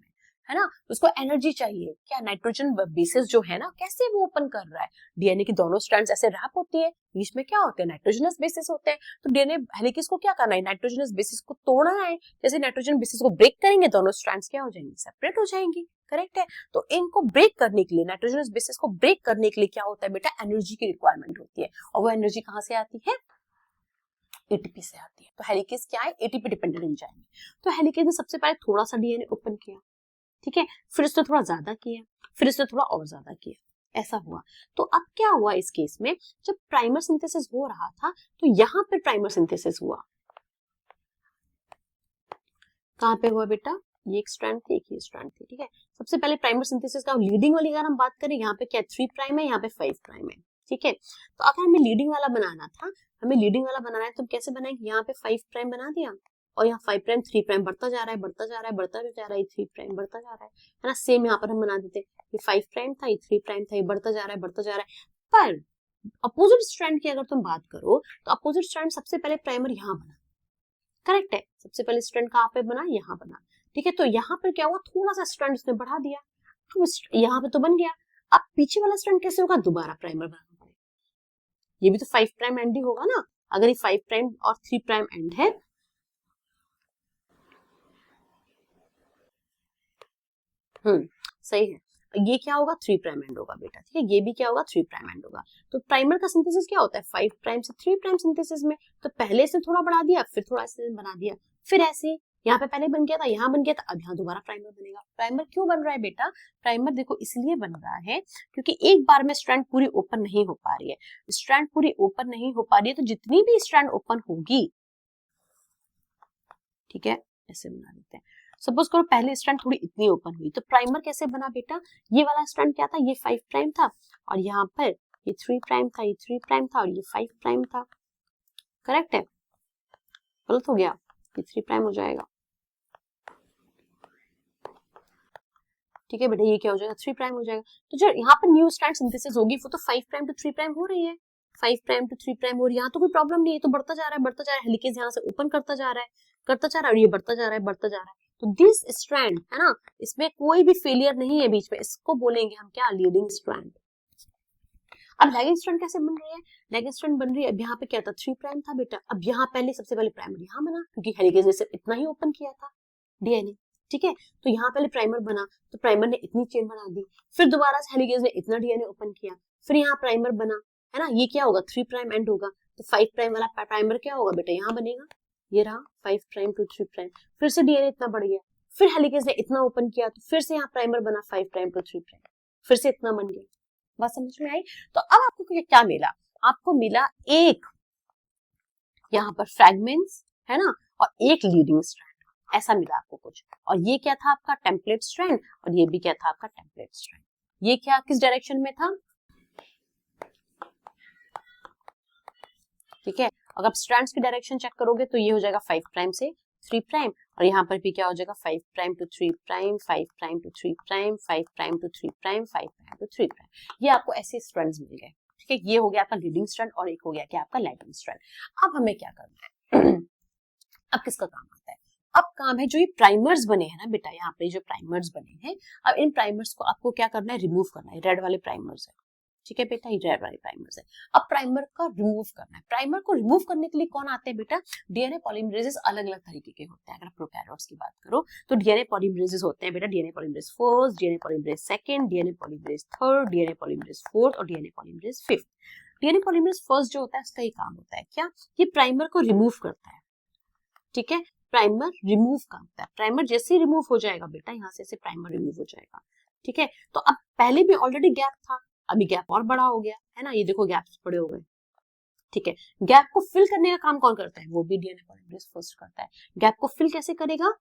है ना, उसको एनर्जी चाहिए। क्या नाइट्रोजन बेसिस जो है ना, कैसे वो ओपन कर रहा है, डीएनए की दोनों स्ट्रैंड्स ऐसे रैप होती है, बीच में क्या होते हैं, नाइट्रोजनस बेसिस होते हैं। तो डीएनए हेलिकेज को क्या करना है, नाइट्रोजनस बेसिस को तोड़ना है, जैसे नाइट्रोजन बेसिस को ब्रेक करेंगे दोनों स्ट्रैंड्स क्या हो जाएंगे, सेपरेट हो जाएंगी, करेक्ट है। तो इनको ब्रेक करने के लिए, नाइट्रोजनस बेसिस को ब्रेक करने के लिए क्या होता है बेटा, एनर्जी की रिक्वायरमेंट होती है, और वो एनर्जी कहाँ से आती है, एटीपी से आती है। तो हेलिकेज क्या है, एटीपी डिपेंडेंट एंजाइम है। तो हेलिकेज ने सबसे पहले थोड़ा सा डीएनए ओपन किया, ठीक है, फिर उसने थोड़ा ज्यादा किया, फिर उसने थोड़ा और ज्यादा किया, ऐसा हुआ। तो अब क्या हुआ इस केस में, जब प्राइमर सिंथेसिस हो रहा था तो यहाँ पे प्राइमर सिंथेसिस हुआ, कहाँ पे हुआ बेटा, ये एक स्ट्रैंड थी, एक ये स्ट्रैंड थी, ठीक है। सबसे सबसे पहले प्राइमर सिंथेसिस का लीडिंग वाली अगर हम बात करें, यहाँ पे क्या 3 प्राइम है, यहाँ पे 5 प्राइम है, ठीक है। तो अगर हमें लीडिंग वाला बनाना था, हमें लीडिंग वाला बनाना है तो कैसे बनाएंगे, यहाँ पे 5 प्राइम बना दिया और यहाँ 5 प्राइम 3 प्राइम बढ़ता जा रहा है, बढ़ता जा रहा है, बढ़ता जा रहा है, 3 प्राइम बढ़ता जा रहा है ना। सेम यहाँ पर हम बना देते, ये 5 प्राइम था, ये 3 प्राइम था, ये बढ़ता जा रहा है, बढ़ता जा रहा है। पर अपोजिट स्ट्रैंड की अगर तुम बात करो तो अपोजिट स्ट्रैंड सबसे पहले प्राइमर यहाँ बना, करेक्ट है, सबसे पहले स्ट्रैंड कहाँ पे बना, यहाँ बना, ठीक है। तो यहाँ पर क्या हुआ, थोड़ा सा स्ट्रैंड उसने बढ़ा दिया, तो यहाँ पे तो बन गया। अब पीछे वाला स्ट्रैंड कैसे होगा, दोबारा प्राइमर बनाना पड़ेगा, ये भी तो 5 प्राइम एंड ही होगा ना। अगर ये 5 प्राइम और 3 प्राइम एंड है, सही है, ये क्या होगा 3 प्राइम एंड होगा बेटा, ठीक है, ये भी क्या होगा 3 प्राइम एंड होगा। तो प्राइमर का सिंथेसिस क्या होता है, 5 प्राइम से 3 प्राइम सिंथेसिस में, तो पहले से थोड़ा बढ़ा दिया, फिर थोड़ा से बना दिया, फिर ऐसे यहाँ पे पहले बन गया था, यहाँ बन गया था, अब यहाँ दोबारा प्राइमर बनेगा। प्राइमर क्यों बन रहा है बेटा, प्राइमर देखो इसलिए बन रहा है क्योंकि एक बार में स्ट्रैंड पूरी ओपन नहीं हो पा रही है। स्ट्रैंड पूरी ओपन नहीं हो पा रही है तो जितनी भी स्ट्रैंड ओपन होगी, ठीक है, ऐसे बना देते हैं। सपोज करो पहले स्ट्रैंड थोड़ी इतनी ओपन हुई, तो प्राइमर कैसे बना बेटा, ये वाला स्ट्रैंड क्या था, ये 5 प्राइम था और यहाँ पर ये 3 प्राइम था, ये 3 प्राइम था और ये 5 प्राइम था, करेक्ट है, गलत हो गया, ये 3 प्राइम हो जाएगा, ठीक है बेटा, ये क्या हो जाएगा 3 प्राइम हो जाएगा। तो जो यहाँ पर न्यू स्ट्रैंड सिंथेसिस होगी वो तो 5 प्राइम टू 3 प्राइम हो रही है, 5 प्राइम टू 3 प्राइम हो रही है, यहाँ तो कोई प्रॉब्लम नहीं है, तो बढ़ता जा रहा है, बढ़ता जा रहा है, हेलिकेज यहाँ से ओपन करता जा रहा है, करता जा रहा है और ये बढ़ता जा रहा है, बढ़ता जा रहा है। तो दिस स्ट्रैंड है ना, इसमें कोई भी फेलियर नहीं है बीच में, इसको बोलेंगे हम क्या, लीडिंग स्ट्रैंड। अब लैगिंग स्ट्रैंड कैसे बन रही है, लैगिंग स्ट्रैंड बन रही है, अब यहाँ पे क्या था 3 प्राइम था बेटा, अब यहाँ पहले सबसे पहले प्राइमर यहाँ बना क्योंकि हेलिकेज ने सिर्फ इतना ही ओपन किया था डीएनए, ठीक है। तो यहाँ पहले प्राइमर बना, तो प्राइमर ने इतनी चेन बना दी, फिर दोबारा से हेलिकेज ने इतना डीएनए ओपन किया, फिर यहाँ प्राइमर बना, है ना, ये क्या होगा 3 प्राइम एंड होगा, तो 5 प्राइम वाला प्राइमर क्या होगा बेटा, यहाँ बनेगा, ये रहा 5 प्राइम टू 3 प्राइम, फिर से डीएनए इतना बढ़ गया, फिर हेलिकेज ने इतना ओपन किया, तो फिर से यहाँ प्राइमर बना 5 प्राइम टू 3 प्राइम, फिर से इतना बन गया। बात समझ में आई। तो अब आपको क्या मिला, आपको मिला एक यहाँ पर फ्रैगमेंट्स, है ना, और एक लीडिंग स्ट्रैंड, ऐसा मिला आपको कुछ। और ये क्या था आपका टेम्पलेट स्ट्रैंड, और ये भी क्या था आपका टेम्पलेट स्ट्रैंड। ये क्या किस डायरेक्शन में था, ठीक है। अगर स्ट्रैंड्स की डायरेक्शन चेक करोगे तो ये हो जाएगा 5 प्राइम से 3 प्राइम, और यहाँ पर भी क्या हो जाएगा 5 prime to 3 prime, 5 prime to 3 prime, 5 prime to 3 prime, 5 prime to 3 prime. ये आपको ऐसे स्ट्रैंड्स मिल गए, ठीक है। ये हो गया आपका लीडिंग स्ट्रैंड और एक हो गया क्या आपका लैगिंग स्ट्रैंड। अब हमें क्या करना है अब किसका काम आता है, अब काम है जो ये प्राइमर्स बने हैं ना बेटा, यहाँ पे जो प्राइमर्स बने हैं, अब इन प्राइमर्स को आपको क्या करना है, रिमूव करना है। रेड वाले प्राइमर्स है, ठीक है बेटा, ये रेड वाले प्राइमर्स है। अब प्राइमर का रिमूव करना है। प्राइमर को रिमूव करने के लिए कौन आते हैं बेटा, डीएनए पॉलीमरेजेस अलग अलग तरीके के होते हैं। अगर प्रोकैरियोट्स की बात करो तो डीएनए पॉलीमरेजेस होते हैं बेटा, DNA polymerase first, DNA polymerase second, DNA polymerase third, DNA polymerase fourth और DNA polymerase fifth. DNA polymerase first जो होता है उसका ये काम होता है क्या, ये प्राइमर को रिमूव करता है, ठीक है। प्राइमर रिमूव करता है, प्राइमर जैसे ही रिमूव हो जाएगा बेटा, यहाँ से प्राइमर रिमूव हो जाएगा, ठीक है। तो अब पहले भी ऑलरेडी गैप था, अभी गैप और बड़ा हो गया, है ना, ये देखो गैप्स बड़े हो गए, ठीक है। गैप को फिल करने का काम कौन करता है, वो भी डीएनए पॉलीमरेज फर्स्ट करता है। गैप को फिल कैसे करेगा,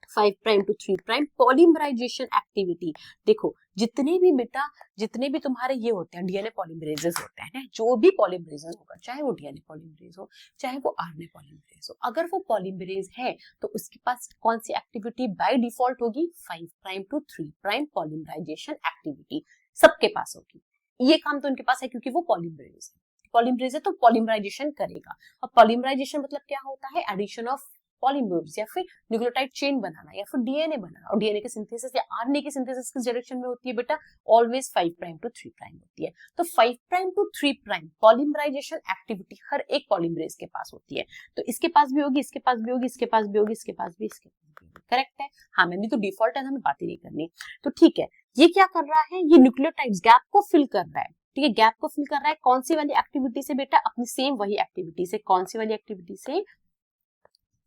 5 prime to 3 prime polymerisation activity. देखो जितने भी बेटा, जितने भी तुम्हारे ये होते हैं डीएनए पॉलीमरेजेस होते हैं ना, जो भी पॉलीमरेज होगा, चाहे वो डीएनए पॉलीमरेज हो, चाहे वो आरएनए पॉलीमरेज हो, अगर वो पॉलीमरेज है तो उसके पास कौन सी एक्टिविटी बाय डिफॉल्ट होगी, 5 prime to 3 prime polymerisation activity सबके पास होगी। ये काम तो उनके पास है क्योंकि वो पॉलीमरेज है, पॉलीमरेज है तो पॉलीमराइजेशन करेगा। और पॉलीमराइजेशन मतलब क्या होता है, एडिशन ऑफ पॉलीमर्स या फिर न्यूक्लियोटाइड चेन बनाना या फिर डीएनए बनाना। और डीएनए की सिंथेसिस या आरएनए की सिंथेसिस किस डायरेक्शन में होती है बेटा, ऑलवेज 5 प्राइम टू 3 प्राइम होती है। तो 5 prime to 3 prime polymerisation activity हर एक पॉलीमरेज के पास होती है। तो इसके पास भी होगी, इसके पास भी होगी, इसके पास भी होगी, इसके पास भी, इसके पास भी, करेक्ट है। हाँ मैंने तो डिफॉल्ट है, हमें बात ही नहीं करनी। तो ठीक है, ये क्या कर रहा है, ये न्यूक्लियोटाइड्स गैप को फिल कर रहा है, ठीक है। गैप को फिल कर रहा है कौन सी वाली एक्टिविटी से बेटा, अपनी सेम वही एक्टिविटी से। कौन सी वाली एक्टिविटी से,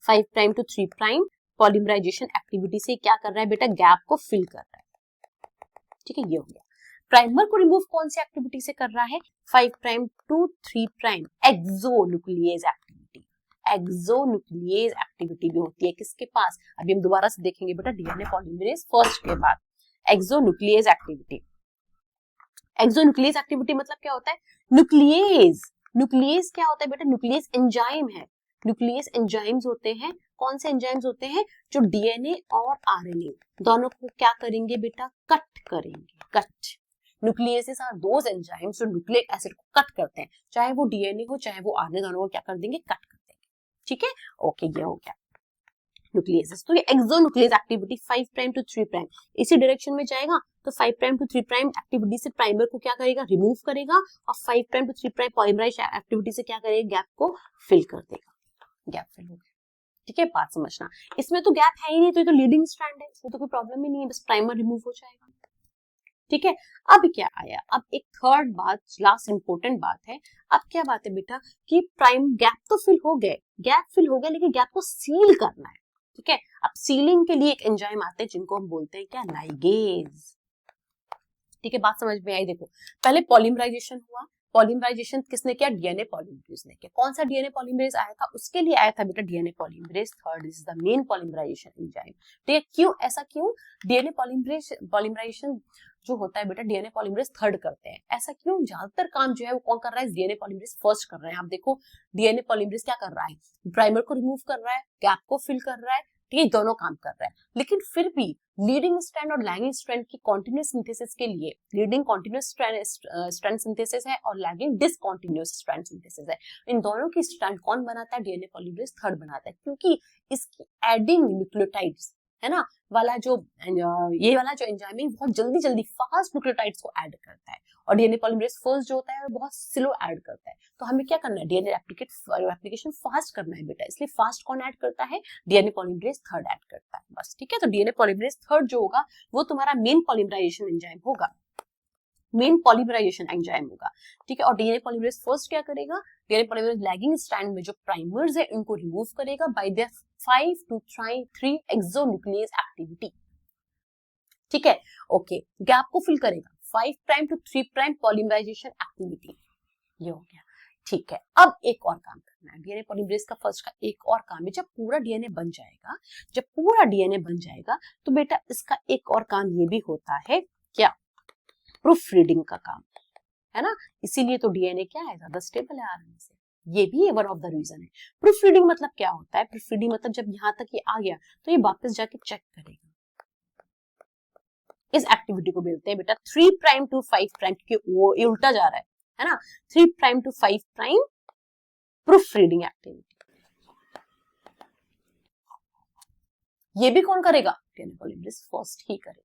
5 prime to 3 prime polymerisation activity से क्या कर रहा है बेटा, गैप को फिल कर रहा है, ठीक है। ये हो गया। प्राइमर को रिमूव कौन सी एक्टिविटी से कर रहा है, 5 prime to 3 prime exonuclease activity. Exonuclease activity भी होती है किसके पास, अभी हम दोबारा से देखेंगे बेटा, डीएनए पॉलीमरेज फर्स्ट के बाद एक्सोन्यूक्लियस एक्टिविटी। एक्सोन्यूक्लियस एक्टिविटी मतलब क्या होता है? न्यूक्लियस, न्यूक्लियस क्या होता है बेटा? न्यूक्लियस एंजाइम है। न्यूक्लियस एंजाइम्स होते हैं, कौन से एंजाइम्स होते हैं? जो डीएनए और आरएनए दोनों को क्या करेंगे बेटा? कट करेंगे, cut. Nucleases are those enzymes जो न्यूक्लिक एसिड को कट करते हैं, चाहे वो डीएनए हो चाहे वो आरएनए, दोनों को क्या कर देंगे? कट कर देंगे। ठीक है, ओके, ये हो गया न्यूक्लियस। तो ये exonuclease activity 5 prime to 3 prime इसी डायरेक्शन में जाएगा, तो 5 प्राइम टू 3 प्राइम एक्टिविटी से प्राइमर को क्या करेगा? रिमूव करेगा, और 5 prime to 3 prime polymerise activity से क्या करेगा? गैप को फिल कर देगा। गैप फिल हो गया। ठीक है, बात समझना। इसमें तो गैप है ही नहीं, तो ये तो लीडिंग स्ट्रैंड है, इसमें तो कोई प्रॉब्लम ही नहीं है, बस प्राइमर रिमूव हो जाएगा। ठीक है, अब क्या आया? अब एक थर्ड बात, लास्ट इंपॉर्टेंट बात है। अब क्या बात है बेटा? कि प्राइम गैप तो फिल हो गए, गैप फिल हो गया, लेकिन गैप को सील करना है। ठीक है, अब सीलिंग के लिए एक एंजाइम आते हैं जिनको हम बोलते हैं क्या? लाइगेज। ठीक है, बात समझ में आई? देखो, पहले पॉलीमराइजेशन हुआ, पॉलीमराइजेशन किसने किया? डीएनए पॉलीमरेज ने किया। कौन सा डीएनए पॉलीमरेज आया था? उसके लिए आया था बेटा DNA polymerase third, is the main polymerisation enzyme. ठीक है, क्यों ऐसा? क्यों डीएनए पॉलीमराइजेशन जो होता है बेटा, डीएनए पॉलीमरेज थर्ड करते हैं, ऐसा क्यों? ज्यादातर काम जो है वो कौन कर रहा है? डीएनए पॉलीमरेज फर्स्ट कर रहे हैं। आप देखो, डीएनए पॉलीमरेज क्या कर रहा है? प्राइमर को रिमूव कर रहा है, गैप को फिल कर रहा है, ये दोनों काम कर रहा है। लेकिन फिर भी लीडिंग स्ट्रैंड और लैगिंग स्ट्रैंड की कॉन्टिन्यूस सिंथेसिस के लिए, लीडिंग कॉन्टिन्यूस स्ट्रैंड सिंथेसिस है और लैगिंग डिसकॉन्टिन्यूस स्ट्रैंड सिंथेसिस है। इन दोनों की स्ट्रैंड कौन बनाता है? डीएनए पॉलीमरेज थर्ड बनाता है, क्योंकि इसकी एडिंग न्यूक्लियोटाइड्स है ना वाला जो ये वाला जो एंजाइम है बहुत जल्दी जल्दी फास्ट न्यूक्लियोटाइड्स को ऐड करता है, और डीएनए पॉलीमरेज फर्स्ट जो होता है वो बहुत स्लो ऐड करता है। तो हमें क्या करना है? डीएनए एप्लीकेशन फास्ट करना है बेटा, इसलिए फास्ट कौन ऐड करता है? डीएनए पॉलीमरेज थर्ड ऐड करता है, बस। ठीक है, तो डीएनए पॉलीमरेज थर्ड जो होगा वो तुम्हारा मेन पॉलीमराइजेशन एंजाइम होगा, मेन पॉलीमराइजेशन एंजाइम होगा। ठीक है, और डीएनए पॉलीमरेज फर्स्ट क्या करेगा? डीएनए पॉलीमरेज लैगिंग स्ट्रैंड में जो प्राइमर्स है इनको रिमूव करेगा by their 5 to 3 exonuclease activity. ठीक है, ओके, गैप को फिल करेगा 5 prime to 3 prime polymerisation activity, ये हो गया। ठीक है, अब एक और काम करना है डीएनए पॉलीमरेज का। फर्स्ट का एक और काम है, जब पूरा डीएनए बन जाएगा, जब पूरा डीएनए बन जाएगा तो बेटा इसका एक और काम ये भी होता है, क्या? प्रूफ रीडिंग का काम, है ना। इसीलिए तो डीएनए क्या है? ज्यादा स्टेबल है आरएनए से, ये भी वन ऑफ द रीजन है। प्रूफ रीडिंग मतलब क्या होता है? प्रूफ रीडिंग मतलब जब यहाँ तक ये आ गया तो ये वापस जाके चेक करेगा। इस एक्टिविटी को बोलते हैं बेटा 3 प्राइम टू 5 प्राइम, क्योंकि वो ये उल्टा जा रहा है ना। 3 prime to 5 prime proof reading activity, ये भी कौन करेगा? डीएनए पॉलीमरेज फर्स्ट ही करेगा।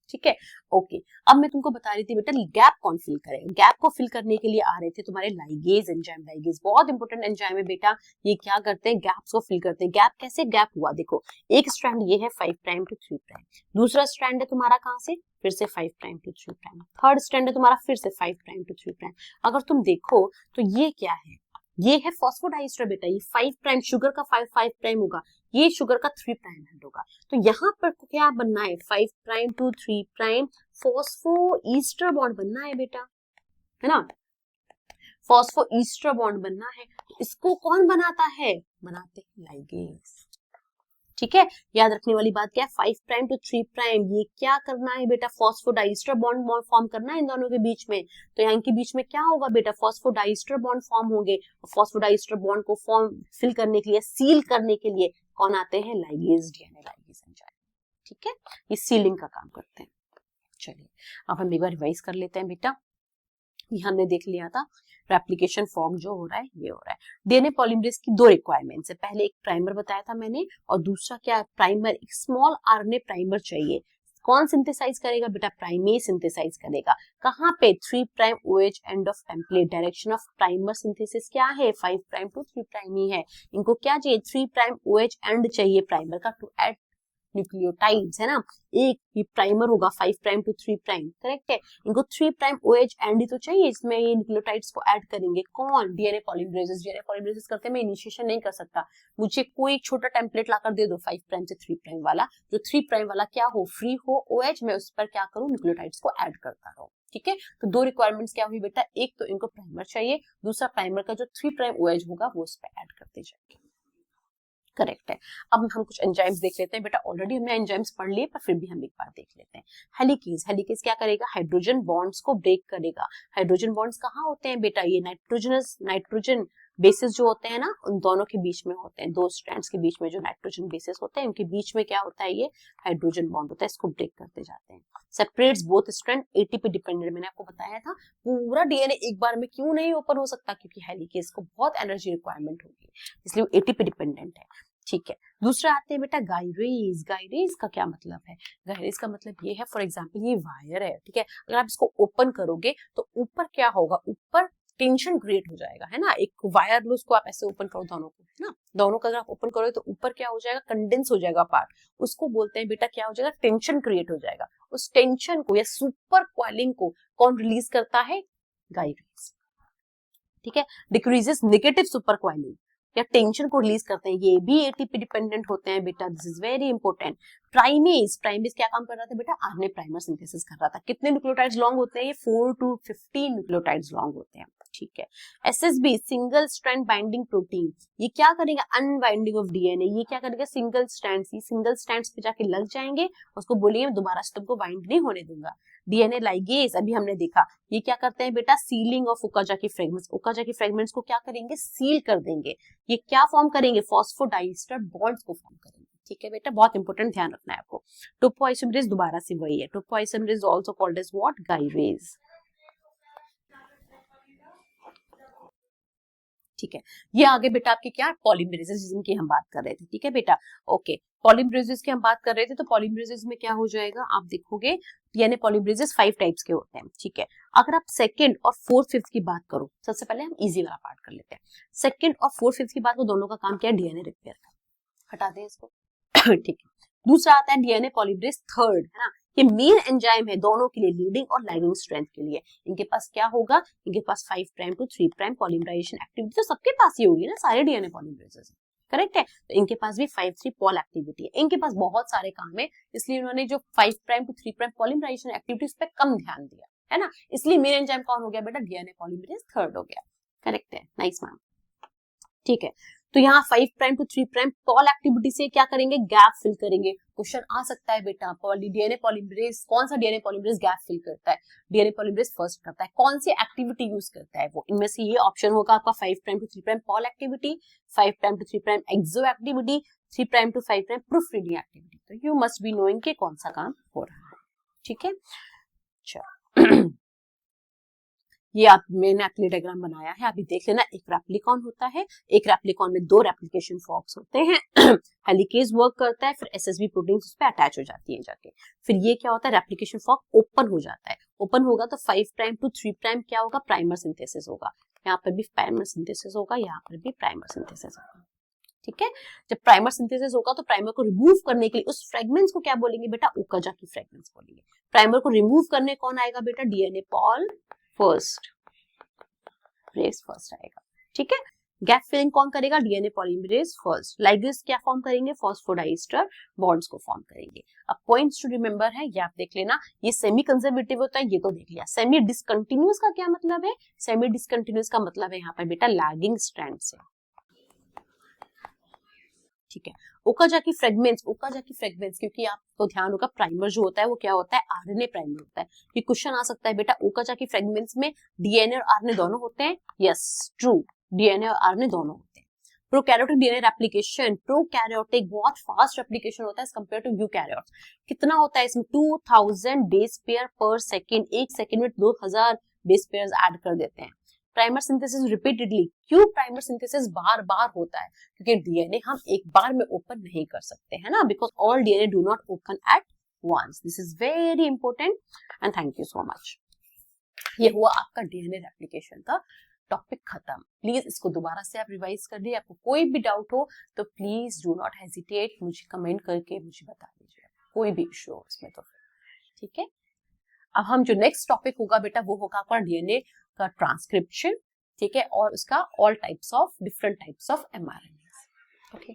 ठीक है, ओके। अब मैं तुमको बता रही थी बेटा गैप कौन फिल करेगा। गैप को फिल करने के लिए आ रहे थे तुम्हारे लाइगेज एंजाइम। लाइगेज बहुत इंपॉर्टेंट एंजाइम है बेटा, ये क्या करते हैं? गैप्स को फिल करते हैं। गैप कैसे गैप हुआ? देखो, एक स्ट्रैंड ये है 5 प्राइम टू 3 प्राइम, दूसरा स्ट्रैंड है तुम्हारा कहां से? फिर से 5 prime to 3 prime, third strand है तुम्हारा फिर से 5 प्राइम टू 3 प्राइम। अगर तुम देखो तो ये क्या है? ये है फॉस्फोडाइस्टर बेटा, ये 5 प्राइम शुगर का 5 प्राइम होगा, ये शुगर का 3 प्राइम एंड होगा। तो यहाँ पर क्या बनना है? 5 प्राइम टू 3 प्राइम फॉस्फोईस्टर बॉन्ड बनना है बेटा, है ना। फॉस्फोईस्टर बॉन्ड बनना है, इसको कौन बनाता है? बनाते हैं लाइगेज। ठीक है, याद रखने वाली बात क्या है? 5 प्राइम टू 3 प्राइम, ये क्या करना है बेटा? फॉस्फोडाइस्टर बॉन्ड फॉर्म करना है इन दोनों के बीच में। तो यहाँ के बीच में क्या होगा बेटा? फॉस्फोडाइस्टर बॉन्ड फॉर्म होंगे। फॉस्फोडाइस्टर बॉन्ड को फॉर्म फिल करने के लिए, सील करने के लिए कौन आते हैं? Ligase, DNA ligase enzyme. ठीक है, ये सीलिंग का काम करते हैं। चलिए अब हम एक बार रिवाइज कर लेते हैं बेटा। ये हमने देख लिया था रेप्लिकेशन फॉर्म जो हो रहा है, ये हो रहा है। डीएनए पॉलीमरेज की दो रिक्वायरमेंट्स है, पहले एक प्राइमर बताया था मैंने, और दूसरा क्या? प्राइमर, एक स्मॉल आरएनए प्राइमर चाहिए। कौन सिंथेसाइज करेगा बेटा? प्राइमेज सिंथेसाइज करेगा। कहाँ पे? 3 prime OH end of template. Direction of primer synthesis क्या है? 5 प्राइम टू 3 प्राइम ही है। इनको क्या चाहिए? 3 प्राइम OH एंड चाहिए प्राइमर का टू ऐड न्यूक्लियोटाइड्स, है ना। एक ही प्राइमर होगा 5 प्राइम टू 3 प्राइम, करेक्ट है। इनको 3 प्राइम OH एंड ही तो चाहिए, इसमें ये न्यूक्लियोटाइड्स को ऐड करेंगे कौन? DNA polymerases. डीएनए पॉलीमरेजेस करते मैं इनिशिएशन नहीं कर सकता, मुझे कोई छोटा टेम्पलेट लाकर दे दो 5 प्राइम से 3 प्राइम वाला, जो 3 प्राइम वाला क्या हो? फ्री हो OH, मैं उस पर क्या करूं? न्यूक्लियोटाइड्स को ऐड करता रहूं। ठीक है, तो दो रिक्वायरमेंट्स क्या हुई बेटा? एक तो इनको प्राइमर चाहिए, दूसरा प्राइमर का जो 3 प्राइम OH होगा वो उस पर ऐड करते जाएंगे। करेक्ट है। अब हम कुछ एंजाइम्स देख लेते हैं बेटा, ऑलरेडी हमने एंजाइम्स पढ़ लिए पर फिर भी हम एक बार देख लेते हैं। हेलिकेज, हेलिकेज क्या करेगा, हाइड्रोजन बॉन्ड्स को ब्रेक करेगा। हाइड्रोजन बॉन्ड्स कहाँ होते हैं बेटा, ये नाइट्रोजन बेसिस जो होते हैं ना, उन दोनों के बीच में होते हैं, दो स्ट्रैंड्स के बीच में जो नाइट्रोजन बेसिस होते हैं उनके बीच में क्या होता है, ये हाइड्रोजन बॉन्ड होता है, इसको ब्रेक करते जाते हैं। Separates both strand, ATP dependent, मैंने आपको बताया था पूरा डीएनए एक बार में क्यों नहीं ओपन हो सकता, क्योंकि हेलिकेज को बहुत एनर्जी रिक्वायरमेंट होगी, इसलिए वो एटीपी डिपेंडेंट है। ठीक है, दूसरा आते हैं बेटा गायरेज। गायरेज का क्या मतलब है, गायरेज का मतलब ये है, फॉर एग्जांपल ये वायर है, ठीक है, अगर आप इसको ओपन करोगे तो ऊपर क्या होगा, ऊपर टेंशन क्रिएट हो जाएगा, है ना। एक वायर लो, उसको आप ऐसे ओपन करो दोनों को, है ना, दोनों का अगर आप ओपन करोगे तो ऊपर क्या हो जाएगा, कंडेंस हो जाएगा पार्ट, उसको बोलते हैं बेटा क्या हो जाएगा, टेंशन क्रिएट हो जाएगा। उस टेंशन को या सुपर कॉइलिंग को कौन रिलीज करता है, गायरेज, ठीक है। डिक्रीजेस नेगेटिव सुपर कॉइलिंग या टेंशन को रिलीज करते हैं, ये भी एटीपी डिपेंडेंट होते हैं बेटा, this is very important. Primase, primase क्या काम कर रहा था बेटा, आरएनए प्राइमर सिंथेसिस कर रहा था। कितने न्यूक्लियोटाइड्स लॉन्ग होते हैं, ये 4 to 15 न्यूक्लियोटाइड्स लॉन्ग होते हैं, ठीक है। SSB, single strand binding protein, ये क्या करेगा, अनबाइंडिंग ऑफ डीएनए, ये क्या करेगा, सिंगल स्ट्रैंड्स, ये सिंगल स्ट्रैंड्स पे जाके लग जाएंगे, उसको बोलेंगे दोबारा से तुमको बाइंड नहीं होने दूंगा। डीएनए लाइगेज, अभी हमने देखा, ये क्या करते हैं बेटा, ceiling of Okazaki fragments, Okazaki fragments को क्या करेंगे, सील कर देंगे। ये क्या फॉर्म करेंगे, फॉस्फोडाइस्टर बॉन्ड्स को फॉर्म करेंगे, ठीक है बेटा, बहुत इंपॉर्टेंट, ध्यान रखना है आपको। टोपोआइसोमरेज दोबारा से वही है, topoisomerase also called as what, gyrase, ठीक है। ये आगे बेटा आपके क्या, पॉलीमरेजेस जिनकी हम बात कर रहे थे, ठीक है बेटा, ओके। पॉलीमरेजेस की हम बात कर रहे थे, तो पॉलीमरेजेस में क्या हो जाएगा, आप देखोगे यानी पॉलीमरेजेस 5 टाइप्स के होते हैं, ठीक है। अगर आप सेकंड और फोर्थ फिफ्थ की बात करो, सबसे पहले हम इजी वाला पार्ट कर लेते हैं। सेकंड और फोर्थ फिफ्थ की बात, वो दोनों का काम क्या है, डीएनए रिपेयर का, हटा दें इसको ठीक है। दूसरा आता है डीएनए पॉलीमरेज थर्ड, है ना, ये मेन एंजाइम है दोनों के लिए, लीडिंग और लैगिंग स्ट्रेंथ के लिए। इनके पास क्या होगा, इनके पास 5 prime to 3 prime polymerisation activity, तो सबके पास ही होगी ना, सारे डीएनए पॉलीमरेजेस, करेक्ट है, तो इनके पास भी 5-3 पॉल एक्टिविटी है। इनके पास बहुत सारे काम है, इसलिए उन्होंने जो 5 prime to 3 prime polymerisation activities पे कम ध्यान दिया, है ना, इसलिए मेन एंजाइम कौन हो गया बेटा, डीएनए पॉलीमरेज थर्ड हो गया, करेक्ट है, नाइस मैम, ठीक है। तो यहाँ 5 prime to 3 prime pol activity से क्या करेंगे, गैप फिल करेंगे। क्वेश्चन आ सकता है बेटा, डीएनए पॉलीमरेज, कौन सा डीएनए पॉलीमरेज गैप फिल करता है, डीएनए पॉलीमरेज फर्स्ट करता है, कौन सी एक्टिविटी यूज करता है वो, इनमें से ये ऑप्शन होगा आपका 5 prime to 3 prime pol activity, 5 prime to 3 prime exo activity, 3 prime to 5 prime proof reading activity. तो यू मस्ट बी नोइंग कि कौन सा काम हो रहा है, ठीक है। चलो ये आप, मैंने अपनी डायग्राम बनाया है, अभी देख लेना। एक रेप्लिकॉन होता है, एक रेप्लिकॉन में 2 रेप्लिकेशन फॉर्क्स होते हैं हेलिकेज वर्क करता है, फिर एसएसबी प्रोटीन्स उस पे अटैच हो जाती है जाके, फिर ये क्या होता है, रेप्लिकेशन फॉर्क ओपन हो जाता है। ओपन होगा तो 5 प्राइम to 3 प्राइम क्या होगा, प्राइमर सिंथेसिस होगा, यहाँ पर भी प्राइमर सिंथेसिस होगा, यहाँ पर भी प्राइमर सिंथेसिस होगा, ठीक है। जब प्राइमर सिंथेसिस होगा तो प्राइमर को रिमूव करने के लिए उस फ्रेगमेंट्स को क्या बोलेंगे बेटा, ओकाजाकी फ्रेगमेंट्स बोलेंगे। प्राइमर को रिमूव करने कौन आएगा बेटा, डीएनए पॉल फर्स्ट, रेस फर्स्ट आएगा, ठीक है। गैप फिलिंग कौन करेगा, डीएनए पॉलीमरेज फर्स्ट। लाइगेज क्या फॉर्म करेंगे, फॉस्फोडाइस्टर बॉन्ड्स को फॉर्म करेंगे। अब पॉइंट्स टू रिमेंबर है, ये आप देख लेना। ये सेमी कंजर्वेटिव होता है, ये तो देख लिया। सेमी डिसकंटिन्यूअस का क्या मतलब है, सेमी डिसकंटिन्यूअस का मतलब है यहाँ पर बेटा लैगिंग स्ट्रैंड से, ठीक है। ओकाजाकी फ्रेगमेंट्स, ओकाजाकी फ्रेगमेंट्स, क्योंकि आपको ध्यान होगा प्राइमर जो होता है वो क्या होता है, आरएनए प्राइमर होता है। ये क्वेश्चन आ सकता है बेटा, ओकाजाकी फ्रेगमेंट्स में डीएनए और आरएनए दोनों होते हैं, यस ट्रू, डीएनए और आरएनए दोनों होते हैं। प्रोकैरियोटिक डीएनए रेप्लिकेशन, प्रोकैरियोटिक बहुत फास्ट रेप्लिकेशन होता है एज कंपेयर टू यूकैरियोट्स। कितना होता है इसमें, 2000 बेस पेयर पर सेकेंड, एक सेकेंड में 2000 बेस पेयर्स ऐड कर देते हैं। प्राइमर सिंथेसिस रिपीटेडली, क्यों प्राइमर सिंथेसिस बार बार होता है, क्योंकि डीएनए हम एक बार में ओपन नहीं कर सकते, है ना, because all DNA do not open at once. This is very important and thank you so much. ये हुआ आपका डीएनए रेप्लिकेशन का टॉपिक खत्म। प्लीज इसको दोबारा से आप रिवाइज कर लीजिए। आपको कोई भी डाउट हो तो प्लीज डू नॉट हेजिटेट, मुझे कमेंट करके मुझे बता दीजिए, कोई भी इश्यू हो इसमें तो, ठीक है। अब हम जो नेक्स्ट टॉपिक होगा बेटा वो होगा आपका डीएनए का ट्रांसक्रिप्शन, ठीक है, और उसका all types of different types of mRNA, okay.